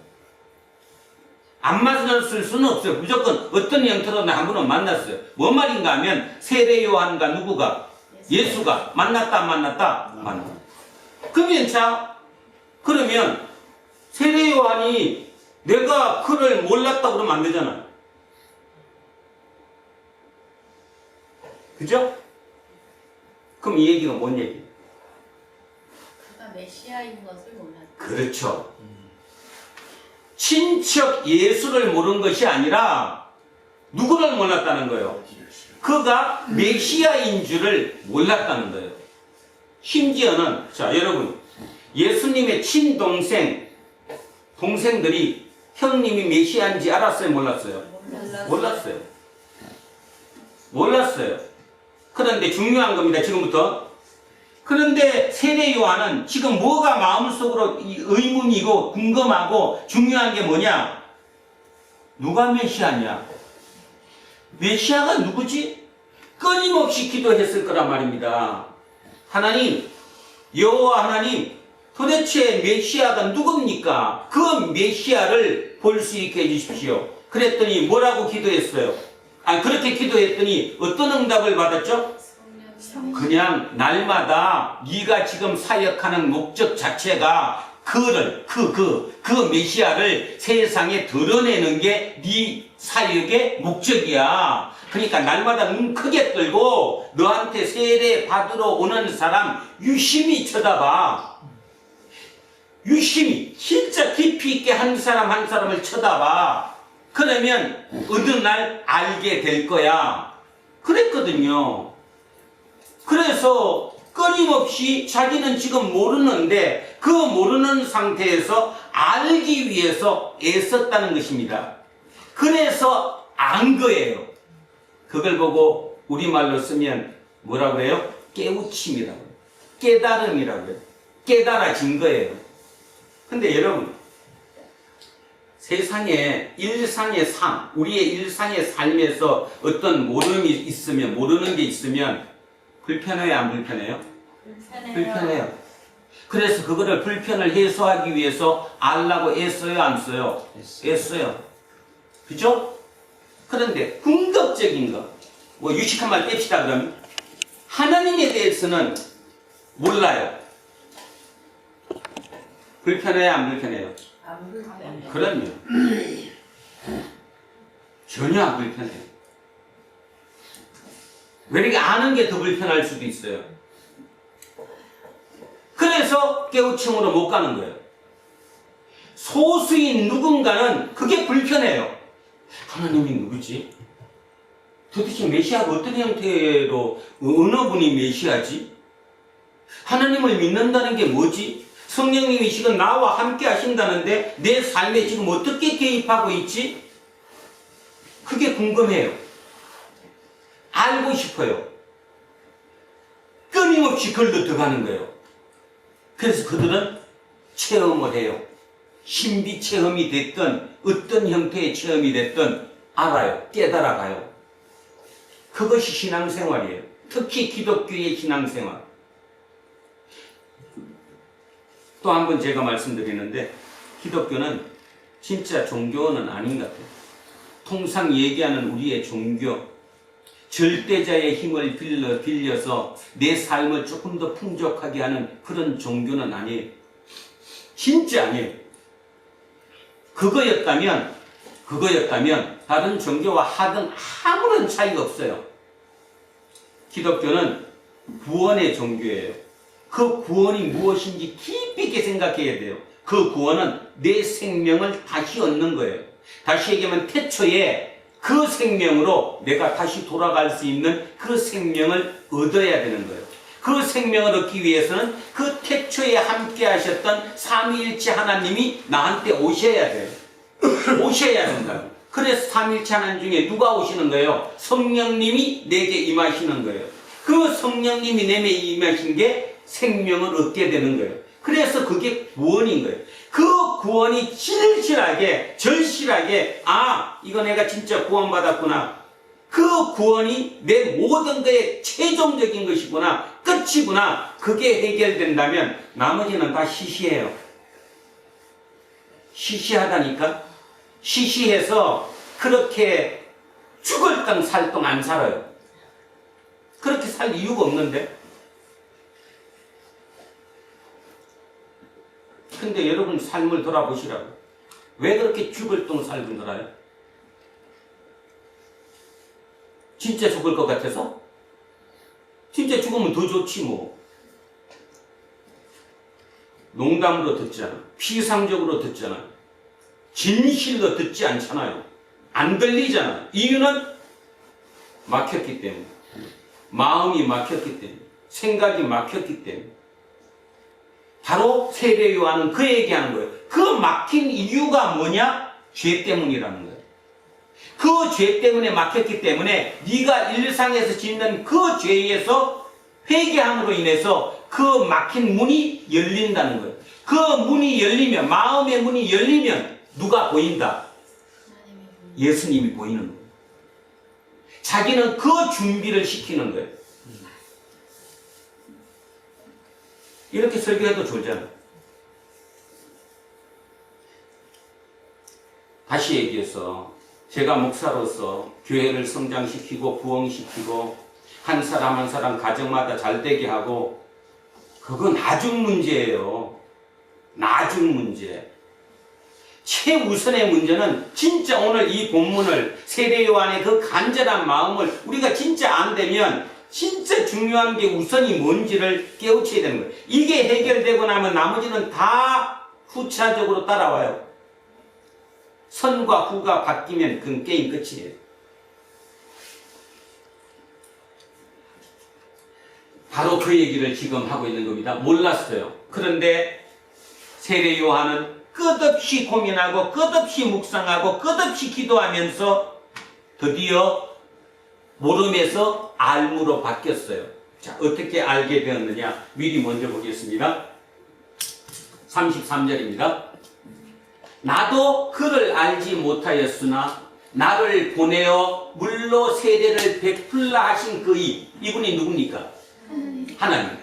안 만났을 수는 없어요. 무조건 어떤 형태로든 한 번은 만났어요. 뭔 말인가 하면 세례 요한과 누구가? 예수가 만났다 안 만났다? 만났다. 그러면 세례 요한이 내가 그를 몰랐다고 그러면 안 되잖아요. 그죠? 그럼 이 얘기가 뭔 얘기예요? 그가 메시아인 것을 몰랐다. 그렇죠. 친척 예수를 모르는 것이 아니라 누구를 몰랐다는 거예요? 그가 메시아인 줄을 몰랐다는 거예요. 심지어는 자 여러분 예수님의 동생들이 형님이 메시아인지 알았어요? 몰랐어요? 몰랐어요. 그런데 중요한 겁니다. 지금부터. 그런데 세례 요한은 지금 뭐가 마음속으로 의문이고 궁금하고 중요한 게 뭐냐? 누가 메시아냐? 메시아가 누구지? 끊임없이 기도했을 거란 말입니다. 하나님, 여호와 하나님, 도대체 메시아가 누굽니까? 그 메시아를 볼 수 있게 해주십시오. 그랬더니 뭐라고 기도했어요? 그렇게 기도했더니 어떤 응답을 받았죠? 그냥 날마다 네가 지금 사역하는 목적 자체가 그 메시아를 세상에 드러내는 게 네 사역의 목적이야. 그러니까 날마다 눈 크게 뜨고 너한테 세례 받으러 오는 사람 유심히 쳐다봐. 유심히 진짜 깊이 있게 한 사람 한 사람을 쳐다봐. 그러면 어느 날 알게 될 거야. 그랬거든요. 그래서 끊임없이 자기는 지금 모르는데 그 모르는 상태에서 알기 위해서 애썼다는 것입니다. 그래서 안 거예요. 그걸 보고 우리말로 쓰면 뭐라고 해요? 깨우침이라고 해요. 깨달음이라고 해요. 깨달아진 거예요. 근데 여러분 세상에 일상의 삶, 우리의 일상의 삶에서 어떤 모르는 게 있으면 불편해요, 안 불편해요? 불편해요. 그래서 그거를 불편을 해소하기 위해서 알라고 애써요, 안 써요? 애써요. 그죠? 그런데 궁극적인 거, 뭐 유식한 말 뗍시다 그러면 하나님에 대해서는 몰라요. 불편해요, 안 불편해요? 안 불편해. 그럼요. 전혀 안 불편해요. 왜 이렇게 아는 게 더 불편할 수도 있어요. 그래서 깨우침으로 못 가는 거예요. 소수인 누군가는 그게 불편해요. 하나님이 누구지? 도대체 메시아가 어떤 형태로 어느 분이 메시아지? 하나님을 믿는다는 게 뭐지? 성령님이 지금 나와 함께 하신다는데 내 삶에 지금 어떻게 개입하고 있지? 그게 궁금해요. 알고 싶어요. 끊임없이 걸러 들어가는 거예요. 그래서 그들은 체험을 해요. 신비 체험이 됐든 어떤 형태의 체험이 됐든 알아요. 깨달아가요. 그것이 신앙생활이에요. 특히 기독교의 신앙생활. 또 한 번 제가 말씀드리는데 기독교는 진짜 종교는 아닌 것 같아요. 통상 얘기하는 우리의 종교, 절대자의 힘을 빌려서 내 삶을 조금 더 풍족하게 하는 그런 종교는 아니에요. 진짜 아니에요. 그거였다면 다른 종교와 하든 아무런 차이가 없어요. 기독교는 구원의 종교예요. 그 구원이 무엇인지 깊이 있게 생각해야 돼요. 그 구원은 내 생명을 다시 얻는 거예요. 다시 얘기하면 태초에 그 생명으로 내가 다시 돌아갈 수 있는 그 생명을 얻어야 되는 거예요. 그 생명을 얻기 위해서는 그 태초에 함께 하셨던 삼위일체 하나님이 나한테 오셔야 돼요. 오셔야 된다. 그래서 삼위일체 하나님 중에 누가 오시는 거예요? 성령님이 내게 임하시는 거예요. 그 성령님이 내게 임하신 게 생명을 얻게 되는 거예요. 그래서 그게 구원인 거예요. 그 구원이 절실하게 이거 내가 진짜 구원받았구나. 그 구원이 내 모든 것의 최종적인 것이구나. 끝이구나. 그게 해결된다면 나머지는 다 시시해요. 시시하다니까. 시시해서 그렇게 죽을 등 살 등 안 살아요. 그렇게 살 이유가 없는데. 근데 여러분 삶을 돌아보시라고. 왜 그렇게 죽을 등 살고 살아요? 진짜 죽을 것 같아서? 진짜 죽으면 더 좋지 뭐. 농담으로 듣잖아. 피상적으로 듣잖아. 진실로 듣지 않잖아요. 안 들리잖아. 이유는 막혔기 때문에. 마음이 막혔기 때문에. 생각이 막혔기 때문에. 바로 세례 요한은 그 얘기하는 거예요. 그 막힌 이유가 뭐냐? 죄 때문이라는 거예요. 그 죄 때문에 막혔기 때문에 네가 일상에서 짓는 그 죄에서 회개함으로 인해서 그 막힌 문이 열린다는 거예요. 그 문이 열리면, 마음의 문이 열리면 누가 보인다? 예수님이 보이는 거예요. 자기는 그 준비를 시키는 거예요. 이렇게 설교해도 좋잖아. 다시 얘기해서 제가 목사로서 교회를 성장시키고 부흥시키고 한 사람 한 사람 가정마다 잘되게 하고 그건 나중 문제예요. 나중 문제. 최우선의 문제는 진짜 오늘 이 본문을 세례 요한의 그 간절한 마음을 우리가 진짜 안 되면 진짜 중요한 게 우선이 뭔지를 깨우쳐야 되는 거예요. 이게 해결되고 나면 나머지는 다 후차적으로 따라와요. 선과 후가 바뀌면 그건 게임 끝이에요. 바로 그 얘기를 지금 하고 있는 겁니다. 몰랐어요. 그런데 세례 요한은 끝없이 고민하고 끝없이 묵상하고 끝없이 기도하면서 드디어 모름에서 알무로 바뀌었어요. 자, 어떻게 알게 되었느냐? 미리 먼저 보겠습니다. 33절입니다. 나도 그를 알지 못하였으나 나를 보내어 물로 세례를 베풀라 하신 이분이 누굽니까? 하나님.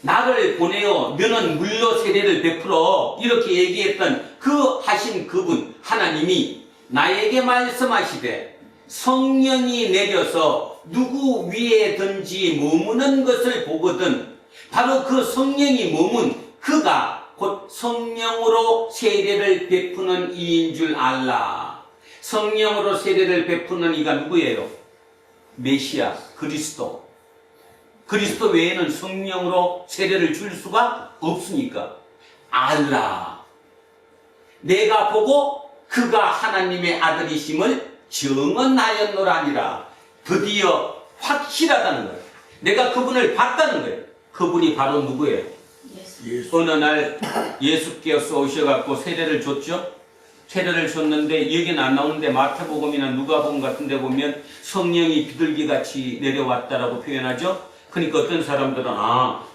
나를 보내어 너는 물로 세례를 베풀어 이렇게 얘기했던 그 하신 그분 하나님이 나에게 말씀하시되 성령이 내려서 누구 위에든지 머무는 것을 보거든 바로 그 성령이 머문 그가 곧 성령으로 세례를 베푸는 이인 줄 알라. 성령으로 세례를 베푸는 이가 누구예요? 메시아, 그리스도. 그리스도 외에는 성령으로 세례를 줄 수가 없으니까 알라. 내가 보고 그가 하나님의 아들이심을 증언하였노라니라. 드디어 확실하다는 거예요. 내가 그분을 봤다는 거예요. 그분이 바로 누구예요? 예수. 어느 날 예수께서 오셔갖고 세례를 줬죠. 세례를 줬는데 여기는 안 나오는데 마태복음이나 누가복음 같은 데 보면 성령이 비둘기같이 내려왔다라고 표현하죠. 그러니까 어떤 사람들은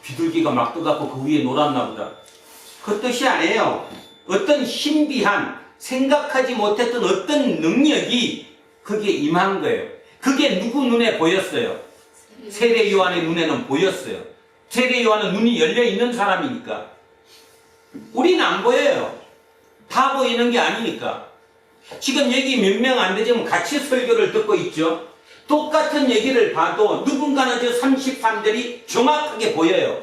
비둘기가 막 떠갖고 그 위에 놀았나 보다. 그 뜻이 아니에요. 어떤 신비한 생각하지 못했던 어떤 능력이 그게 임한 거예요. 그게 누구 눈에 보였어요? 세례 요한의 눈에는 보였어요. 세례 요한은 눈이 열려있는 사람이니까. 우리는 안 보여요. 다 보이는 게 아니니까. 지금 여기 몇 명 안 되지만 같이 설교를 듣고 있죠. 똑같은 얘기를 봐도 누군가는 저 33절이 정확하게 보여요.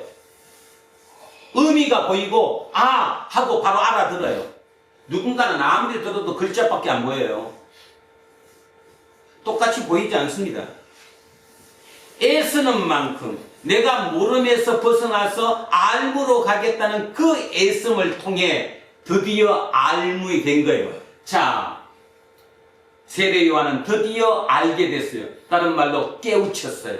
의미가 보이고 하고 바로 알아들어요. 누군가는 아무리 들어도 글자밖에 안 보여요. 똑같이 보이지 않습니다. 애쓰는 만큼 내가 모름에서 벗어나서 알무로 가겠다는 그 애씀을 통해 드디어 알무이 된 거예요. 자, 세례 요한은 드디어 알게 됐어요. 다른 말로 깨우쳤어요.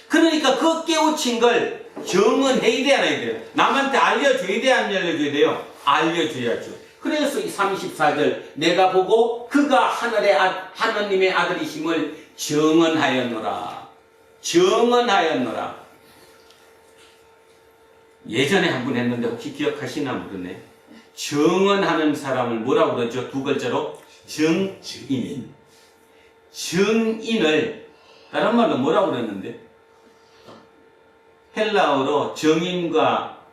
그러니까 그 깨우친 걸 정언해야 돼, 안 해야 돼요? 남한테 알려줘야 돼, 안 알려줘야 돼요? 알려줘야죠. 그래서 이 34절 내가 보고 그가 하나님의 아들이심을 증언하였노라. 증언하였노라. 예전에 한 번 했는데 혹시 기억하시나 모르네. 증언하는 사람을 뭐라고 그러죠? 두 글자로 증인. 증인을 다른 말로 뭐라고 그랬는데? 헬라어로 증인과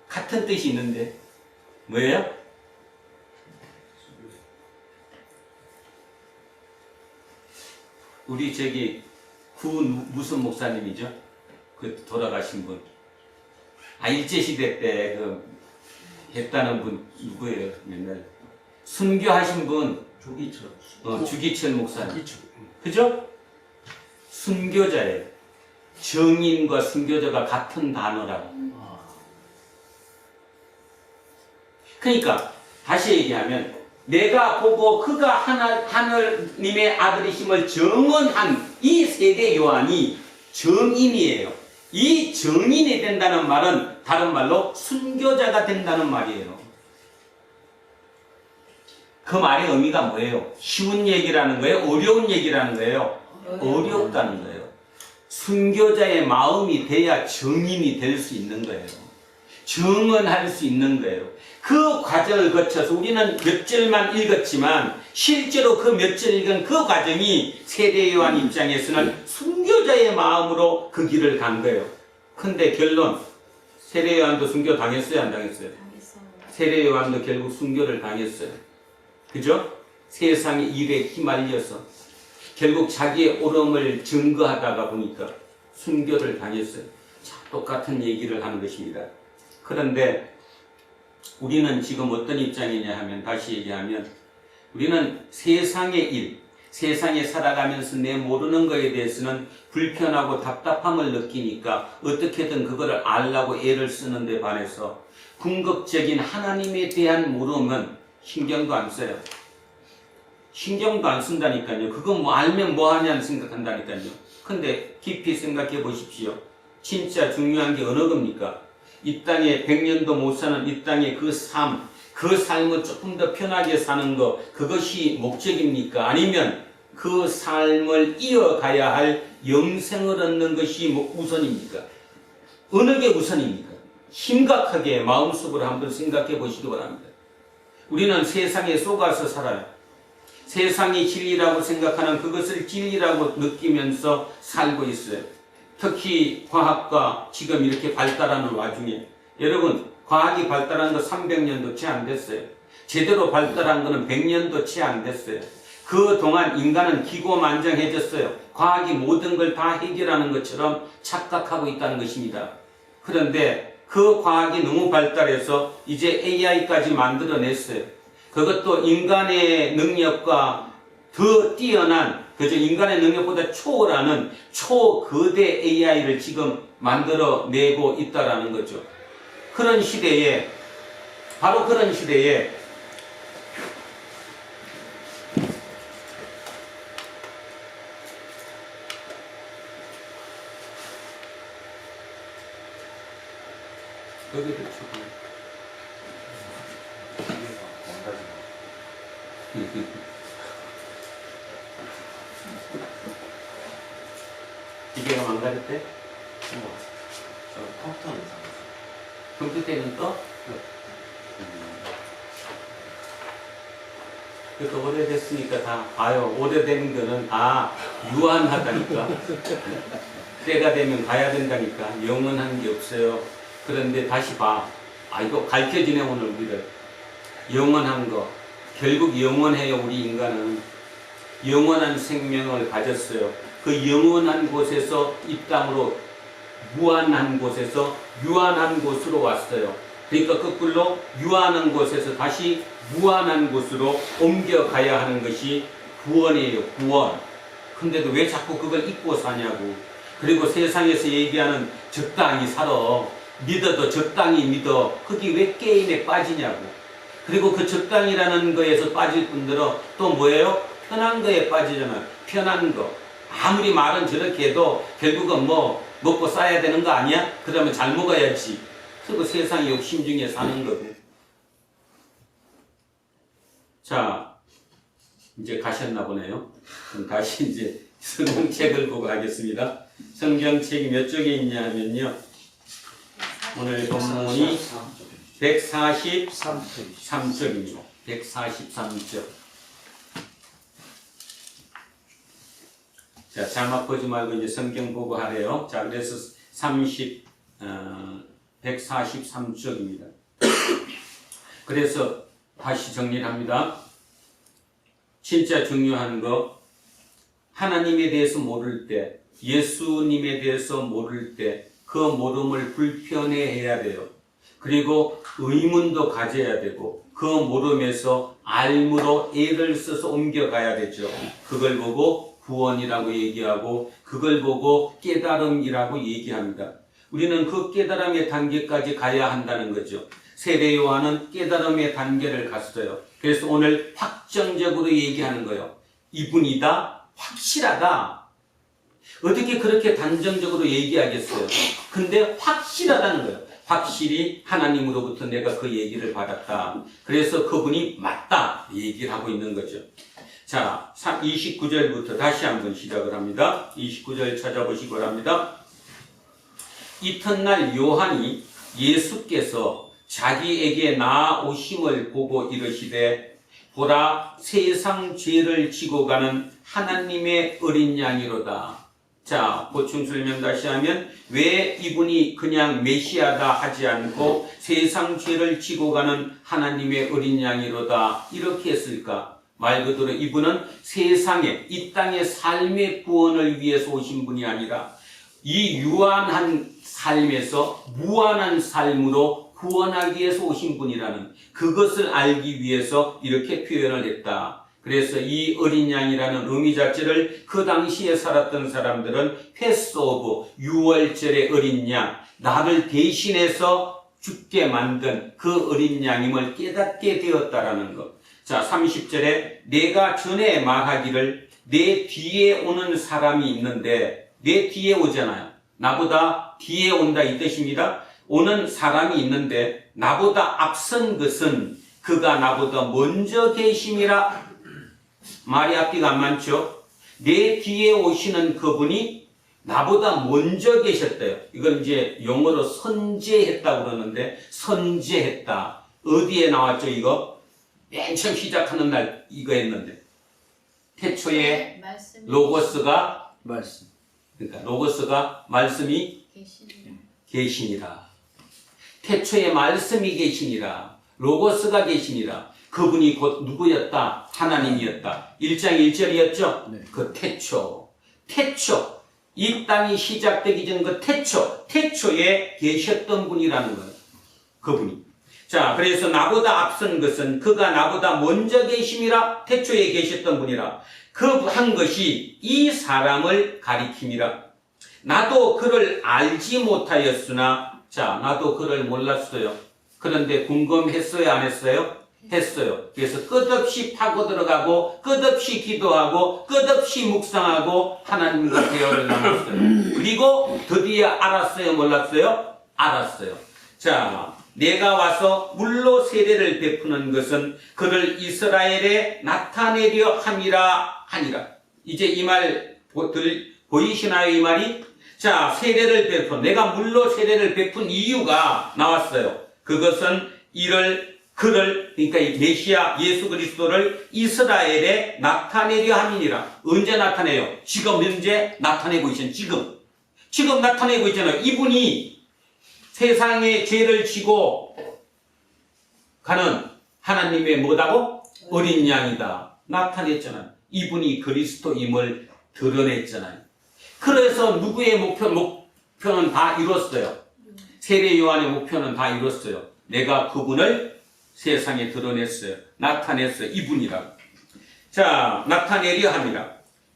같은 뜻이 있는데 뭐예요? 우리 저기 무슨 목사님이죠? 그 돌아가신 분. 일제시대 때 그 했다는 분 누구예요? 맨날 순교하신 분. 조기철. 주기철 목사님. 그죠? 순교자예요. 정인과 순교자가 같은 단어라고. 그러니까 다시 얘기하면 내가 보고 그가 하나님의 아들이심을 증언한 이 세대 요한이 정인이에요. 이 정인이 된다는 말은 다른 말로 순교자가 된다는 말이에요. 그 말의 의미가 뭐예요? 쉬운 얘기라는 거예요? 어려운 얘기라는 거예요? 어렵다는 거예요. 순교자의 마음이 돼야 정인이 될 수 있는 거예요. 정언할 수 있는 거예요. 그 과정을 거쳐서 우리는 몇 절만 읽었지만 실제로 그 몇 절 읽은 그 과정이 세례 요한 입장에서는 순교자의 마음으로 그 길을 간 거예요. 근데 결론, 세례 요한도 순교 당했어요? 안 당했어요? 세례 요한도 결국 순교를 당했어요. 그죠? 세상의 일에 휘말려서 결국 자기의 옳음을 증거하다가 보니까 순교를 당했어요. 자, 똑같은 얘기를 하는 것입니다. 그런데 우리는 지금 어떤 입장이냐 하면, 다시 얘기하면 우리는 세상의 일, 세상에 살아가면서 내 모르는 것에 대해서는 불편하고 답답함을 느끼니까 어떻게든 그거를 알라고 애를 쓰는데 반해서 궁극적인 하나님에 대한 모름은 신경도 안 써요. 신경도 안 쓴다니까요. 그거 뭐 알면 뭐하냐는 생각한다니까요. 근데 깊이 생각해 보십시오. 진짜 중요한 게 어느 겁니까? 이 땅에 100년도 못 사는 이 땅의 그 삶을 조금 더 편하게 사는 것, 그것이 목적입니까? 아니면 그 삶을 이어가야 할 영생을 얻는 것이 우선입니까? 어느 게 우선입니까? 심각하게 마음속으로 한번 생각해 보시기 바랍니다. 우리는 세상에 속아서 살아요. 세상이 진리라고 생각하는 그것을 진리라고 느끼면서 살고 있어요. 특히 과학과 지금 이렇게 발달하는 와중에, 여러분, 과학이 발달한 거 300년도 채 안 됐어요. 제대로 발달한 거는 100년도 채 안 됐어요. 그동안 인간은 기고만장해졌어요. 과학이 모든 걸 다 해결하는 것처럼 착각하고 있다는 것입니다. 그런데 그 과학이 너무 발달해서 이제 AI까지 만들어냈어요. 그것도 인간의 능력과 더 뛰어난, 그저 인간의 능력보다 초월하는 초거대 AI를 지금 만들어내고 있다라는 거죠. 그런 시대에, 바로 그런 시대에 여기도 치고 기계가 망가졌대? 저 컴퓨터는 이상해서. 컴퓨터에는 또? 그것도 오래됐으니까 다 봐요. 오래된 거는 다 유한하다니까. 때가 되면 가야 된다니까. 영원한 게 없어요. 그런데 다시 봐. 이거 가르쳐지네 오늘 우리를. 영원한 거. 결국 영원해요. 우리 인간은. 영원한 생명을 가졌어요. 그 영원한 곳에서 이 땅으로, 무한한 곳에서 유한한 곳으로 왔어요. 그러니까 거꾸로 유한한 곳에서 다시 무한한 곳으로 옮겨가야 하는 것이 구원이에요. 구원. 근데도 왜 자꾸 그걸 잊고 사냐고. 그리고 세상에서 얘기하는 적당히 살아, 믿어도 적당히 믿어, 거기 왜 게임에 빠지냐고. 그리고 그 적당이라는 거에서 빠질 분들은 또 뭐예요? 편한 거에 빠지잖아요. 편한 거. 아무리 말은 저렇게 해도 결국은 뭐 먹고 싸야 되는 거 아니야? 그러면 잘 먹어야지. 그리고 세상 욕심 중에 사는 거고. 자, 이제 가셨나 보네요. 그럼 다시 이제 성경책을 보고 하겠습니다. 성경책이 몇 쪽에 있냐 하면요, 오늘 본문이 143쪽입니다. 143쪽. 자, 자막 보지 말고 이제 성경 보고 하래요. 자, 그래서 143쪽입니다. 그래서 다시 정리를 합니다. 진짜 중요한 거, 하나님에 대해서 모를 때, 예수님에 대해서 모를 때 그 모름을 불편해해야 돼요. 그리고 의문도 가져야 되고 그 모름에서 알므로 애를 써서 옮겨가야 되죠. 그걸 보고 구원이라고 얘기하고 그걸 보고 깨달음이라고 얘기합니다. 우리는 그 깨달음의 단계까지 가야 한다는 거죠. 세례 요한은 깨달음의 단계를 갔어요. 그래서 오늘 확정적으로 얘기하는 거예요. 이분이다, 확실하다. 어떻게 그렇게 단정적으로 얘기하겠어요? 근데 확실하다는 거예요. 확실히 하나님으로부터 내가 그 얘기를 받았다. 그래서 그분이 맞다 얘기를 하고 있는 거죠. 자, 29절부터 다시 한번 시작을 합니다. 29절 찾아보시기 바랍니다. 이튿날 요한이 예수께서 자기에게 나아오심을 보고 이르시되 보라 세상 죄를 지고 가는 하나님의 어린 양이로다. 자, 보충 설명 다시 하면 왜 이분이 그냥 메시아다 하지 않고 세상 죄를 지고 가는 하나님의 어린 양이로다 이렇게 했을까? 말 그대로 이분은 세상에 이 땅의 삶의 구원을 위해서 오신 분이 아니라 이 유한한 삶에서 무한한 삶으로 구원하기 위해서 오신 분이라는 그것을 알기 위해서 이렇게 표현을 했다. 그래서 이 어린 양이라는 의미 자체를 그 당시에 살았던 사람들은 패스오브, 유월절의 어린 양, 나를 대신해서 죽게 만든 그 어린 양임을 깨닫게 되었다라는 것. 자, 30절에 내가 전에 말하기를 내 뒤에 오는 사람이 있는데 내 뒤에 오잖아요. 나보다 뒤에 온다 이 뜻입니다. 오는 사람이 있는데 나보다 앞선 것은 그가 나보다 먼저 계심이라. 말이 앞뒤가 안 맞죠? 내 뒤에 오시는 그분이 나보다 먼저 계셨대요. 이건 이제 영어로 선제했다고 그러는데 선제했다. 어디에 나왔죠 이거? 맨 처음 시작하는 날 이거 했는데 태초에 말씀이 로고스가 말씀. 그러니까 로고스가 말씀이 계시니라. 계시니라. 태초에 말씀이 계시니라. 로고스가 계시니라. 그분이 곧 누구였다? 하나님이었다. 1장 1절이었죠? 네. 그 태초. 이 땅이 시작되기 전 그 태초에 계셨던 분이라는 거예요. 그분이. 자, 그래서 나보다 앞선 것은 그가 나보다 먼저 계심이라. 태초에 계셨던 분이라. 그 한 것이 이 사람을 가리킴이라. 나도 그를 알지 못하였으나, 자, 나도 그를 몰랐어요. 그런데 궁금했어요? 안 했어요? 했어요. 그래서 끝없이 파고 들어가고 끝없이 기도하고 끝없이 묵상하고 하나님과 대화를 나눴어요. 그리고 드디어 알았어요? 몰랐어요? 알았어요. 자, 내가 와서 물로 세례를 베푸는 것은 그를 이스라엘에 나타내려 함이라 하니라. 이제 이 말 보이시나요? 이 말이? 자, 세례를 베푼, 내가 물로 세례를 베푼 이유가 나왔어요. 그것은 그를, 그러니까 이 메시아 예수 그리스도를 이스라엘에 나타내려 함이니라. 언제 나타내요? 지금 현재 나타내고 있잖아요. 지금 나타내고 있잖아요. 이분이 세상의 죄를 지고 가는 하나님의 뭐다고? 어린 양이다. 나타냈잖아요. 이분이 그리스도임을 드러냈잖아요. 그래서 누구의 목표는 다 이뤘어요. 세례 요한의 목표는 다 이뤘어요. 내가 그분을 세상에 드러냈어요. 나타냈어요. 이분이라고. 자, 나타내려 합니다.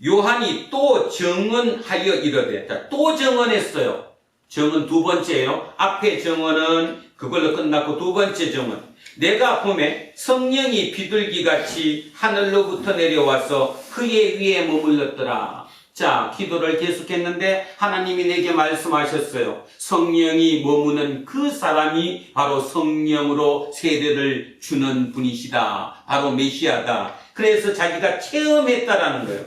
요한이 또 증언하여 이르되, 자, 또 증언했어요. 증언 두 번째예요. 앞에 증언은 그걸로 끝났고 두 번째 증언. 내가 봄에 성령이 비둘기같이 하늘로부터 내려와서 그의 위에 머물렀더라. 자, 기도를 계속했는데 하나님이 내게 말씀하셨어요. 성령이 머무는 그 사람이 바로 성령으로 세례를 주는 분이시다. 바로 메시아다. 그래서 자기가 체험했다라는 거예요.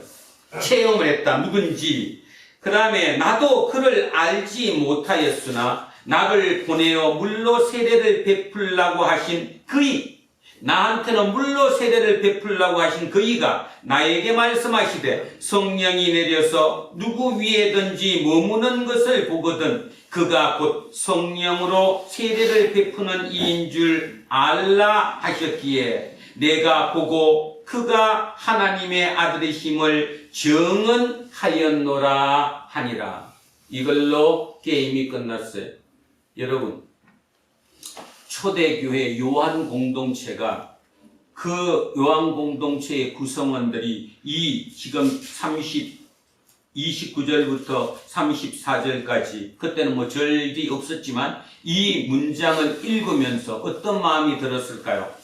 체험을 했다. 누군지. 그 다음에 나도 그를 알지 못하였으나 나를 보내어 물로 세례를 베풀라고 하신 그이, 나한테는 물로 세례를 베풀라고 하신 그이가 나에게 말씀하시되 성령이 내려서 누구 위에든지 머무는 것을 보거든 그가 곧 성령으로 세례를 베푸는 이인 줄 알라 하셨기에 내가 보고 그가 하나님의 아들이심을 증언하였노라 하니라. 이걸로 게임이 끝났어요. 여러분, 초대교회 요한 공동체가 그 요한 공동체의 구성원들이 이 지금 29절부터 34절까지 그때는 뭐 절이 없었지만 이 문장을 읽으면서 어떤 마음이 들었을까요?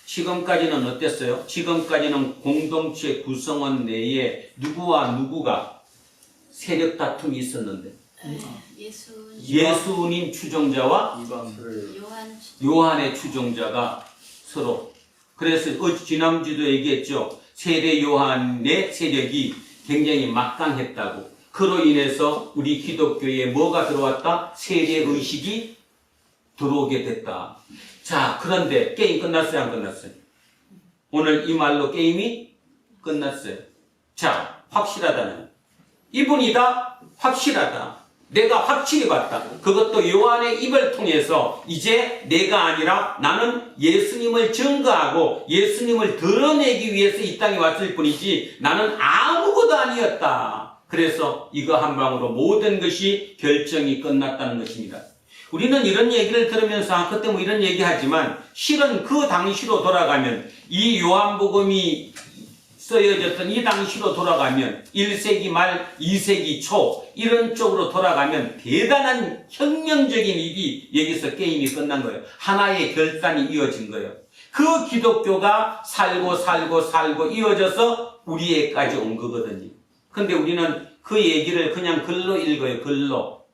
지금까지는 어땠어요? 지금까지는 공동체 구성원 내에 누구와 누구가 세력 다툼이 있었는데 예수님 추종자와 이방 요한의 추종자가 서로, 그래서 지난주도 얘기했죠. 세례 요한의 세력이 굉장히 막강했다고. 그로 인해서 우리 기독교에 뭐가 들어왔다? 세례 의식이 들어오게 됐다. 자, 그런데 게임 끝났어요, 안 끝났어요? 오늘 이 말로 게임이 끝났어요. 자, 확실하다는, 이분이다, 확실하다, 내가 확실히 봤다. 그것도 요한의 입을 통해서 이제 내가 아니라 나는 예수님을 증거하고 예수님을 드러내기 위해서 이 땅에 왔을 뿐이지 나는 아무것도 아니었다. 그래서 이거 한 방으로 모든 것이 결정이 끝났다는 것입니다. 우리는 이런 얘기를 들으면서 그때 뭐 이런 얘기 하지만 실은 그 당시로 돌아가면, 이 요한복음이 쓰여졌던 이 당시로 돌아가면 1세기 말 2세기 초 이런 쪽으로 돌아가면 대단한 혁명적인 일이 여기서 게임이 끝난 거예요. 하나의 결단이 이어진 거예요. 그 기독교가 살고 이어져서 우리에까지 온 거거든요. 근데 우리는 그 얘기를 그냥 글로 읽어요. 글로.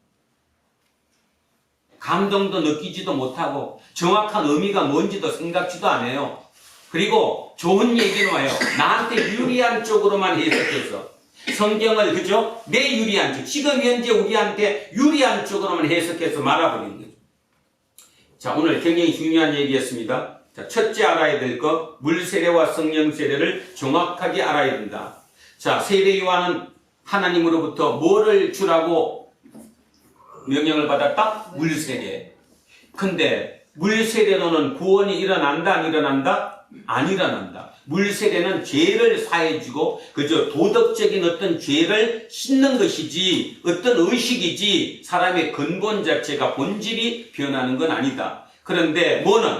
감동도 느끼지도 못하고 정확한 의미가 뭔지도 생각지도 안 해요. 그리고 좋은 얘기는 와요. 나한테 유리한 쪽으로만 해석해서 성경을, 그죠? 내 유리한 쪽, 지금 현재 우리한테 유리한 쪽으로만 해석해서 말아버리는 거죠. 자, 오늘 굉장히 중요한 얘기였습니다. 자, 첫째 알아야 될 것, 물세례와 성령세례를 정확하게 알아야 된다. 자, 세례 요한은 하나님으로부터 뭐를 주라고 명령을 받았다? 물세례. 근데 물세례로는 구원이 일어난다, 안 일어난다? 안 일어난다. 물세례는 죄를 사해주고 그저 도덕적인 어떤 죄를 씻는 것이지 어떤 의식이지 사람의 근본 자체가 본질이 변하는 건 아니다. 그런데 뭐는?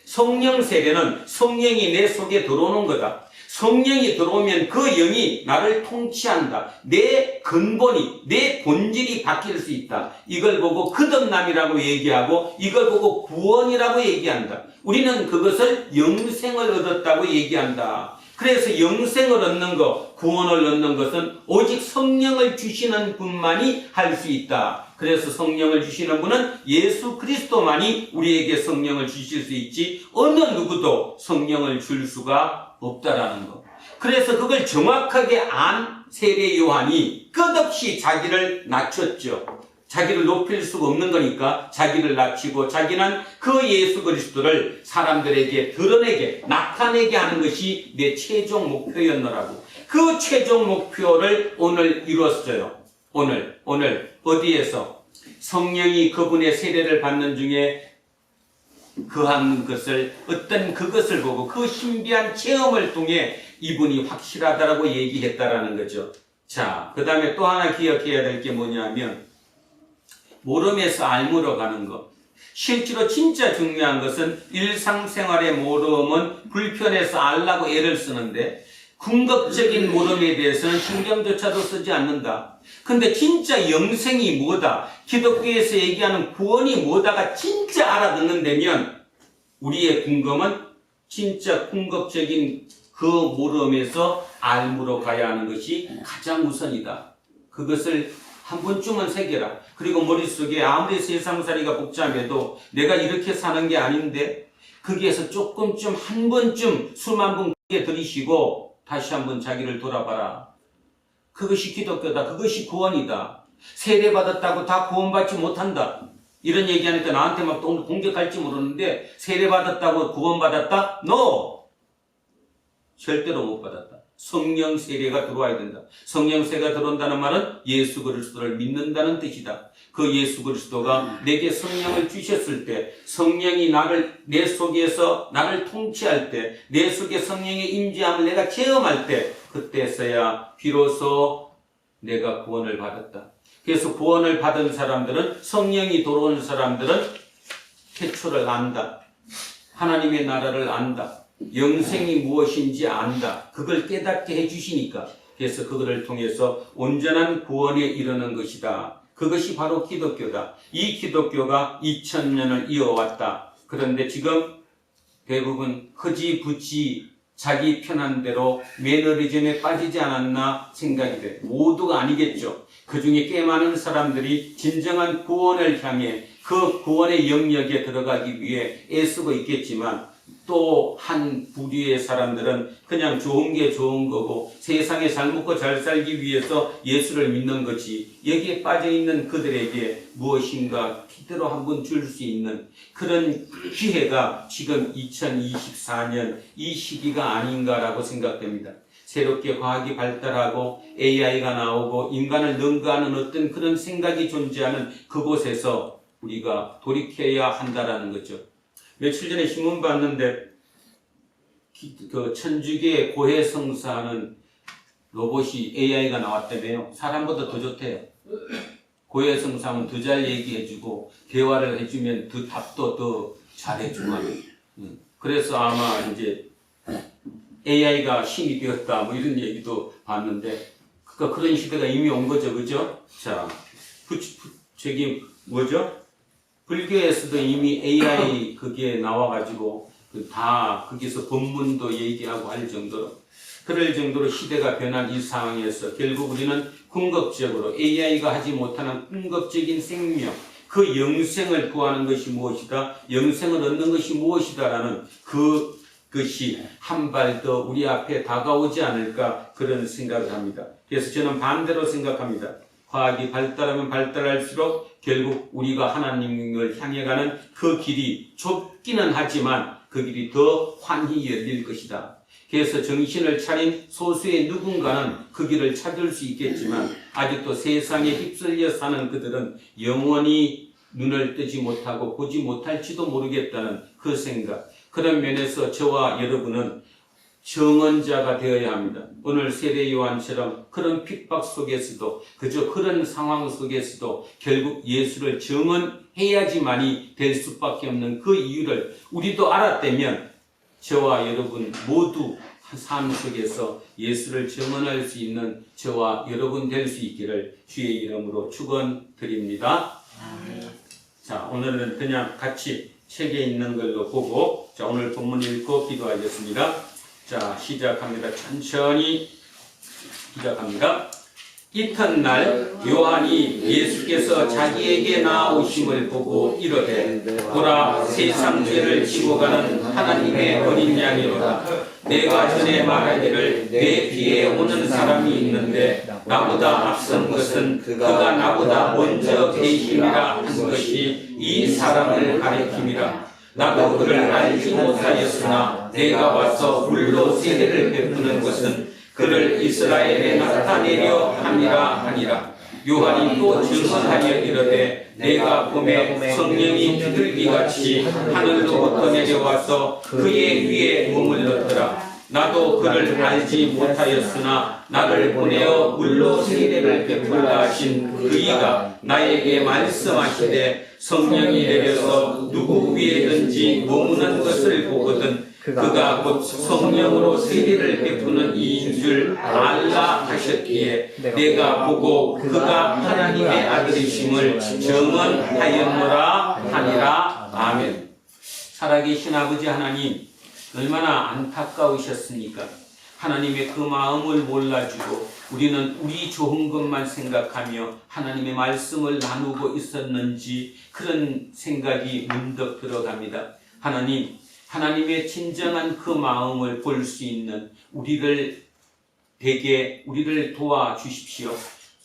성령 세례는 성령이 내 속에 들어오는 거다. 성령이 들어오면 그 영이 나를 통치한다. 내 근본이, 내 본질이 바뀔 수 있다. 이걸 보고 거듭남이라고 얘기하고 이걸 보고 구원이라고 얘기한다. 우리는 그것을 영생을 얻었다고 얘기한다. 그래서 영생을 얻는 것, 구원을 얻는 것은 오직 성령을 주시는 분만이 할 수 있다. 그래서 성령을 주시는 분은 예수 그리스도만이 우리에게 성령을 주실 수 있지 어느 누구도 성령을 줄 수가 없다라는 것. 그래서 그걸 정확하게 안 세례 요한이 끝없이 자기를 낮췄죠. 자기를 높일 수가 없는 거니까 자기를 낮추고 자기는 그 예수 그리스도를 사람들에게 드러내게, 나타내게 하는 것이 내 최종 목표였노라고. 그 최종 목표를 오늘 이뤘어요. 오늘 어디에서? 성령이 그분의 세례를 받는 중에 그한 것을, 어떤 그것을 보고 그 신비한 체험을 통해 이분이 확실하다라고 얘기했다라는 거죠. 자, 그 다음에 또 하나 기억해야 될 게 뭐냐면 모름에서 알무로 가는 것. 실제로 진짜 중요한 것은 일상생활의 모름은 불편해서 알라고 애를 쓰는데 궁극적인 모름에 대해서는 신경조차도 쓰지 않는다. 근데 진짜 영생이 뭐다, 기독교에서 얘기하는 구원이 뭐다가 진짜 알아듣는다면 우리의 궁금은 진짜 궁극적인 그 모름에서 알무로 가야 하는 것이 가장 우선이다. 그것을 한 번쯤은 새겨라. 그리고 머릿속에 아무리 세상살이가 복잡해도 내가 이렇게 사는 게 아닌데 거기에서 조금쯤 한 번쯤 숨 한 번 크게 들이쉬고 다시 한번 자기를 돌아봐라. 그것이 기독교다. 그것이 구원이다. 세례받았다고 다 구원받지 못한다. 이런 얘기하니까 나한테 막 또 공격할지 모르는데 세례받았다고 구원받았다? No! 절대로 못 받았다. 성령 세례가 들어와야 된다. 성령 세례가 들어온다는 말은 예수 그리스도를 믿는다는 뜻이다. 그 예수 그리스도가 내게 성령을 주셨을 때, 성령이 내 속에서 나를 통치할 때, 내 속에 성령의 임재함을 내가 체험할 때, 그때서야 비로소 내가 구원을 받았다. 그래서 구원을 받은 사람들은, 성령이 들어온 사람들은 태초를 안다. 하나님의 나라를 안다. 영생이 무엇인지 안다. 그걸 깨닫게 해주시니까, 그래서 그거를 통해서 온전한 구원에 이르는 것이다. 그것이 바로 기독교다. 이 기독교가 2000년을 이어왔다. 그런데 지금 대부분 흐지부지 자기 편한 대로 매너리즘에 빠지지 않았나 생각이 돼. 모두가 아니겠죠. 그 중에 꽤 많은 사람들이 진정한 구원을 향해 그 구원의 영역에 들어가기 위해 애쓰고 있겠지만, 또 한 부류의 사람들은 그냥 좋은 게 좋은 거고 세상에 잘 먹고 잘 살기 위해서 예수를 믿는 거지, 여기에 빠져있는 그들에게 무엇인가 기대로 한번 줄 수 있는 그런 기회가 지금 2024년 이 시기가 아닌가라고 생각됩니다. 새롭게 과학이 발달하고 AI가 나오고 인간을 능가하는 어떤 그런 생각이 존재하는 그곳에서 우리가 돌이켜야 한다라는 거죠. 며칠 전에 신문 봤는데 그 천주교의 고해성사하는 로봇이 AI가 나왔다며요. 사람보다 더 좋대요. 고해성사하면 더 잘 얘기해주고 대화를 해주면 더 답도 더 잘해주고. 그래서 아마 이제 AI가 신이 되었다 뭐 이런 얘기도 봤는데, 그러니까 그런 시대가 이미 온 거죠, 그죠? 자, 저기 뭐죠? 불교에서도 이미 AI 그게 나와가지고 다 거기서 법문도 얘기하고 할 정도로, 그럴 정도로 시대가 변한 이 상황에서 결국 우리는 궁극적으로 AI가 하지 못하는 궁극적인 생명, 그 영생을 구하는 것이 무엇이다, 영생을 얻는 것이 무엇이다라는 그것이 한 발 더 우리 앞에 다가오지 않을까, 그런 생각을 합니다. 그래서 저는 반대로 생각합니다. 과학이 발달하면 발달할수록 결국 우리가 하나님을 향해 가는 그 길이 좁기는 하지만 그 길이 더 환히 열릴 것이다. 그래서 정신을 차린 소수의 누군가는 그 길을 찾을 수 있겠지만, 아직도 세상에 휩쓸려 사는 그들은 영원히 눈을 뜨지 못하고 보지 못할지도 모르겠다는 그 생각. 그런 면에서 저와 여러분은 정언자가 되어야 합니다. 오늘 세례 요한처럼 그런 핍박 속에서도, 그저 그런 상황 속에서도 결국 예수를 정언해야지만이 될 수밖에 없는 그 이유를 우리도 알았다면, 저와 여러분 모두 삶 속에서 예수를 정언할 수 있는 저와 여러분 될 수 있기를 주의 이름으로 축원드립니다. 자, 오늘은 그냥 같이 책에 있는 걸로 보고, 자, 오늘 본문 읽고 기도하겠습니다. 자, 시작합니다. 천천히 시작합니다. 이튿날 요한이 예수께서 자기에게 나아오심을 보고 이르되, 보라, 세상 죄를 지고 가는 하나님의 어린 양이로다. 내가 전에 말하기를 내 뒤에 오는 사람이 있는데 나보다 앞선 것은 그가 나보다 먼저 계심이라 한 것이 이 사람을 가리킴이라. 나도 그를 알지 못하였으나 내가 와서 물로 세례를 베푸는 것은 그를 이스라엘에 나타내려 함이라 하니라. 요한이 또 증언하여 이르되, 내가 봄에 성령이 비둘기같이 하늘로부터 내려와서 그의 위에 머물렀더라. 나도 그를 알지 못하였으나 나를 보내어 물로 세례를 베풀라 하신 그이가 나에게 말씀하시되, 성령이 내려서 누구 위에든지 머무는 것을 보거든 그가 곧 성령으로 세례를 베푸는 이인 줄 알라 하셨기에 내가 보고 그가 하나님의 아들이심을 증언하였노라 하니라. 아멘. 살아계신 아버지 하나님, 얼마나 안타까우셨습니까? 하나님의 그 마음을 몰라주고 우리는 우리 좋은 것만 생각하며 하나님의 말씀을 나누고 있었는지 그런 생각이 문득 들어갑니다. 하나님, 하나님의 진정한 그 마음을 볼 수 있는 우리를 도와주십시오.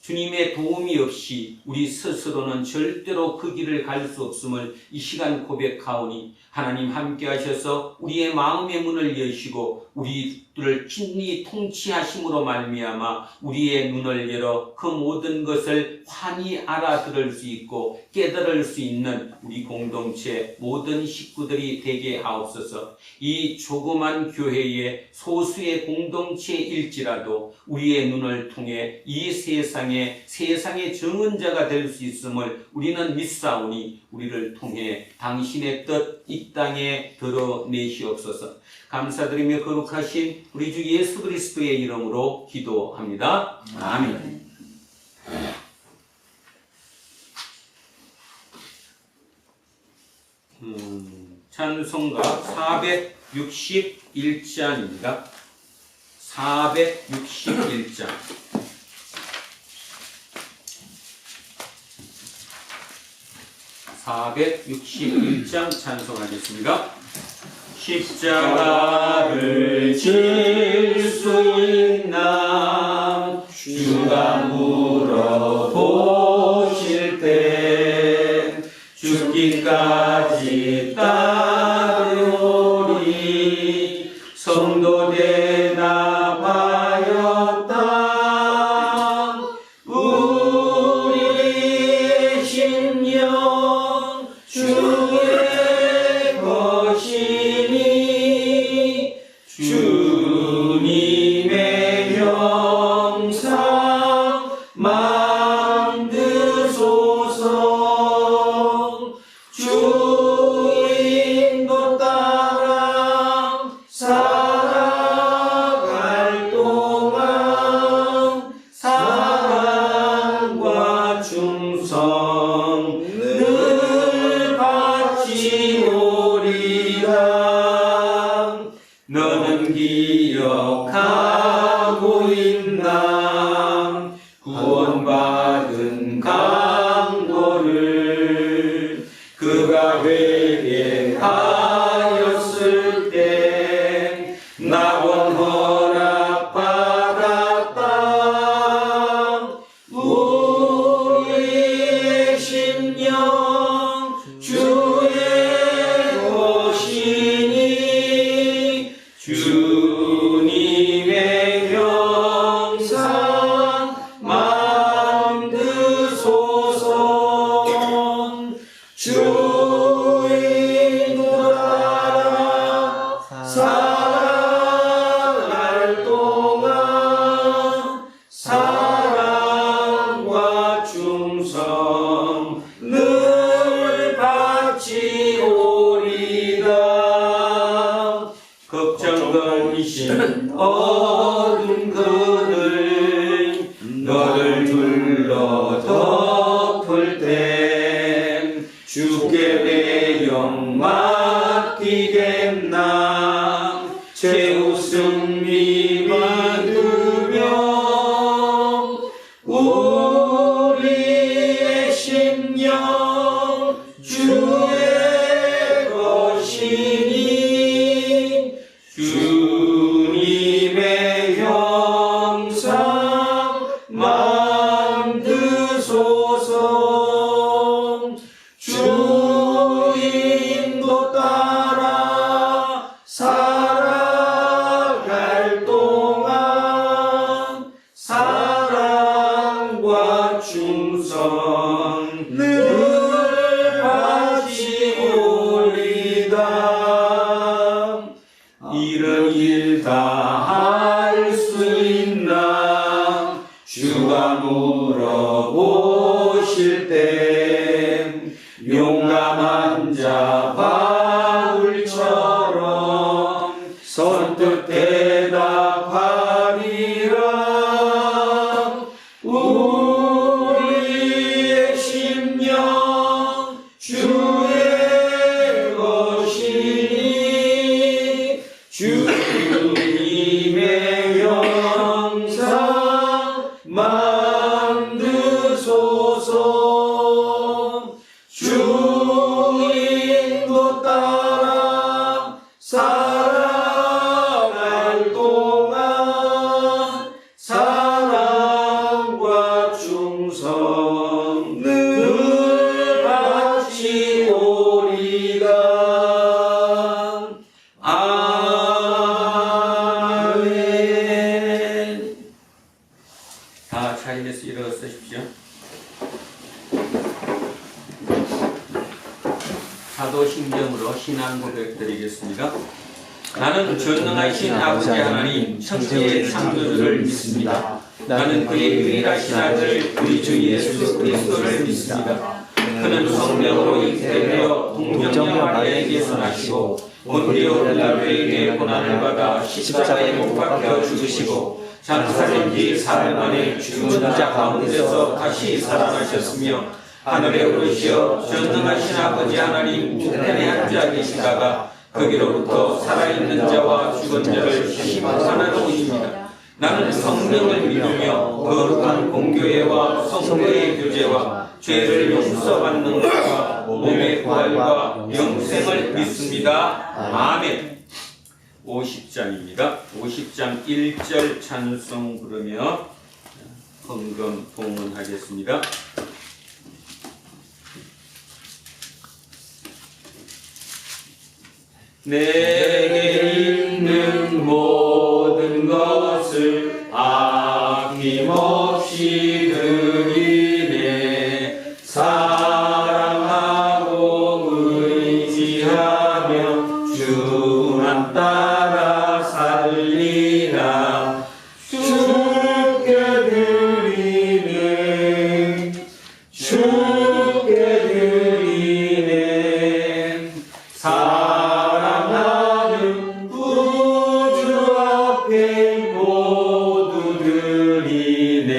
주님의 도움이 없이 우리 스스로는 절대로 그 길을 갈 수 없음을 이 시간 고백하오니, 하나님 함께 하셔서 우리의 마음의 문을 여시고 우리들을 친히 통치하심으로 말미암아 우리의 눈을 열어 그 모든 것을 환히 알아들을 수 있고 깨달을 수 있는 우리 공동체 모든 식구들이 되게 하옵소서. 이 조그만 교회의 소수의 공동체일지라도 우리의 눈을 통해 이 세상의 정은자가 될 수 있음을 우리는 믿사오니 우리를 통해 당신의 뜻 이 땅에 드러내시옵소서. 감사드리며 거룩하신 우리 주 예수 그리스도의 이름으로 기도합니다. 아멘. 찬송가 461장입니다. 461장. 찬송하겠습니다. 십자가를 질 수 있나 주가 물어보실 때 죽기까지 따르리 성도 대답하였다. 우리의 심령 주의 것이니 주님의 형상 만드소서. 주인도 따라 살아갈 동안 사랑과 충성 늘 바치오리라. 너는 기억하고 있나 구원받은 강도를 그가 회개하였을 때 낙원 허락받았다. 우리의 심령 주의 것이니 주님의 형상 만드소서. 주인도 따라 살아갈 동안 사랑과 충성 늘 바치오리다. 걱정거리신 어둠 그늘 너를 둘러 덮을 때 주께 내 영 맡기겠나. 최우승 믿으며 우리의 심령 주의 것이니 주님의 형상 만드소서. 주인도 따라 살아갈 동안 사랑과 충성 늘 바치오리다. 이런 일 다 할 수 있나 주가 물어보실 때 용감한 자 바울처럼 선뜻 대답하리라. 우리의 심령 주의 것이니 주님의 형상 만드소서. 주인도 따라 살아갈 동안 사랑과 충성 늘 바치오리다. 아멘. 다 자리에서 일어서십시오. 사도신경으로 신앙 고백 드리겠습니다. 나는 전능하신 아버지 하나님 천지의 창조주를 믿습니다. 나는 그의 유일하신 아들 우리 주 예수 그리스도를 믿습니다. 그는 성령으로 잉태되어 동정녀 마리아에게서 나시고 본디오 빌라도에게 고난을 받아 십자가에 못 박혀 죽으시고 장사된 지 사흘 만에 죽은 자 가운데서 다시 살아나셨으며 하늘에 오르시어 전능하신 아버지 하나님 우편에 앉아 계시다가 거기로부터 살아있는 자와 죽은 자를 심판하러 오십니다. 나는 성령을 믿으며 거룩한 공교회와 성도의 교제와 죄를 용서받는 것과 몸의 부활과 영생을 믿습니다. 아멘. 50장입니다. 50장 1절 찬송 부르며 헌금 봉헌하겠습니다. 내게 있는 모든 것을 아낌없이 드리네. 사랑하고 의지하며 주만 따라 살리라. 주께 드리네. 주께 드리네. 사랑하는 구주 앞에 모두 드리네.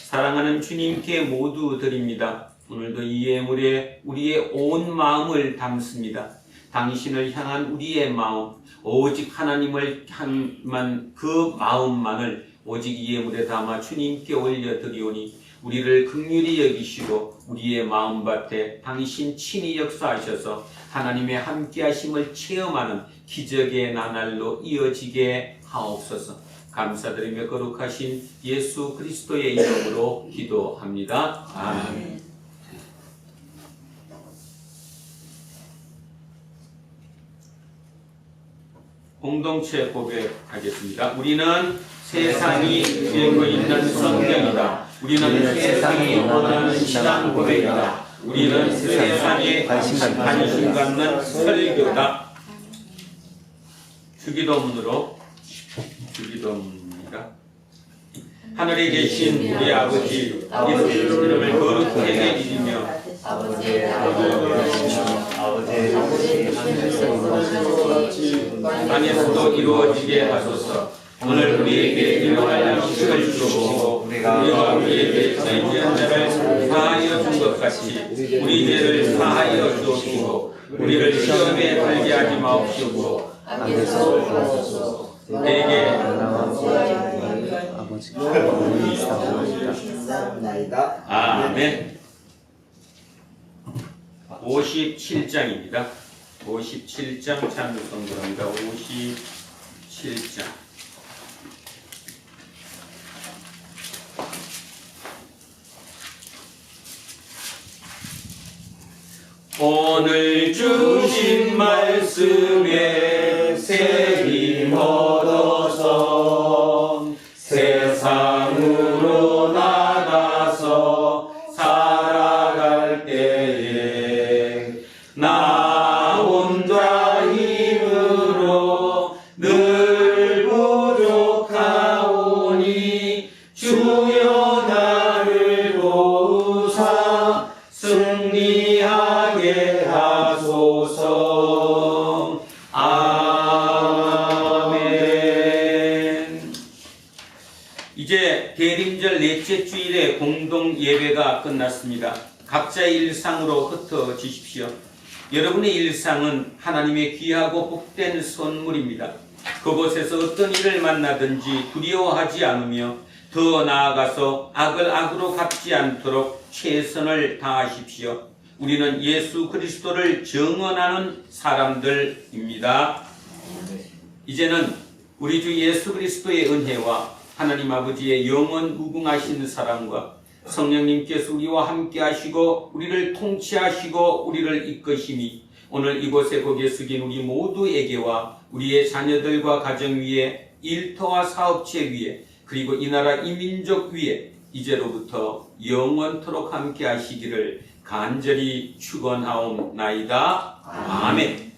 사랑하는 주님께 모두 드립니다. 오늘도 이 예물에 우리의 온 마음을 담습니다. 당신을 향한 우리의 마음, 오직 하나님을 향한 그 마음만을 오직 이 예물에 담아 주님께 올려드리오니 우리를 긍휼히 여기시고 우리의 마음밭에 당신 친히 역사하셔서 하나님의 함께하심을 체험하는 기적의 나날로 이어지게 하옵소서. 감사드리며 거룩하신 예수 그리스도의 이름으로 기도합니다. 아멘. 공동체 고백하겠습니다. 우리는 세상이 읽고 있는 성경이다. 우리는 세상이 원하는 신앙 고백이다. 우리는 세상에 관심 갖는 설교다. 주기도문으로 주기도문입니다. 하늘에 계신 우리 아버지, 이름을 거룩하게 여기며 아버지의 나라를 아버지의 땅에서도 이루어지게 하소서. 오늘 우리에게 일용할 양식을 주시고 우리가 우리에게 죄지은 자를 사하여 준 것 같이 우리 죄를 사하여 주옵시고 우리를 시험에 들게 하지 마옵시고 내게 아멘. 57장입니다. 57장 찬송 부릅니다. 57장. 오늘 주신 말씀에 세임 얻어서 세상으로 나가서 살아갈 때에 나 혼자 힘으로 늘 부족하오니 주여 나를 도우사 승리하게 하소서. 아멘. 이제 대림절 넷째 주일의 공동 예배가 끝났습니다. 각자의 일상으로 흩어지십시오. 여러분의 일상은 하나님의 귀하고 복된 선물입니다. 그곳에서 어떤 일을 만나든지 두려워하지 않으며 더 나아가서 악을 악으로 갚지 않도록 최선을 다하십시오. 우리는 예수 그리스도를 증언하는 사람들입니다. 이제는 우리 주 예수 그리스도의 은혜와 하나님 아버지의 영원 무궁하신 사랑과 성령님께서 우리와 함께 하시고 우리를 통치하시고 우리를 이끄시니 오늘 이곳에 고개 숙인 우리 모두에게와 우리의 자녀들과 가정 위에, 일터와 사업체 위에, 그리고 이 나라 이 민족 위에 이제로부터 영원토록 함께 하시기를 간절히 축원하옵나이다. 아멘.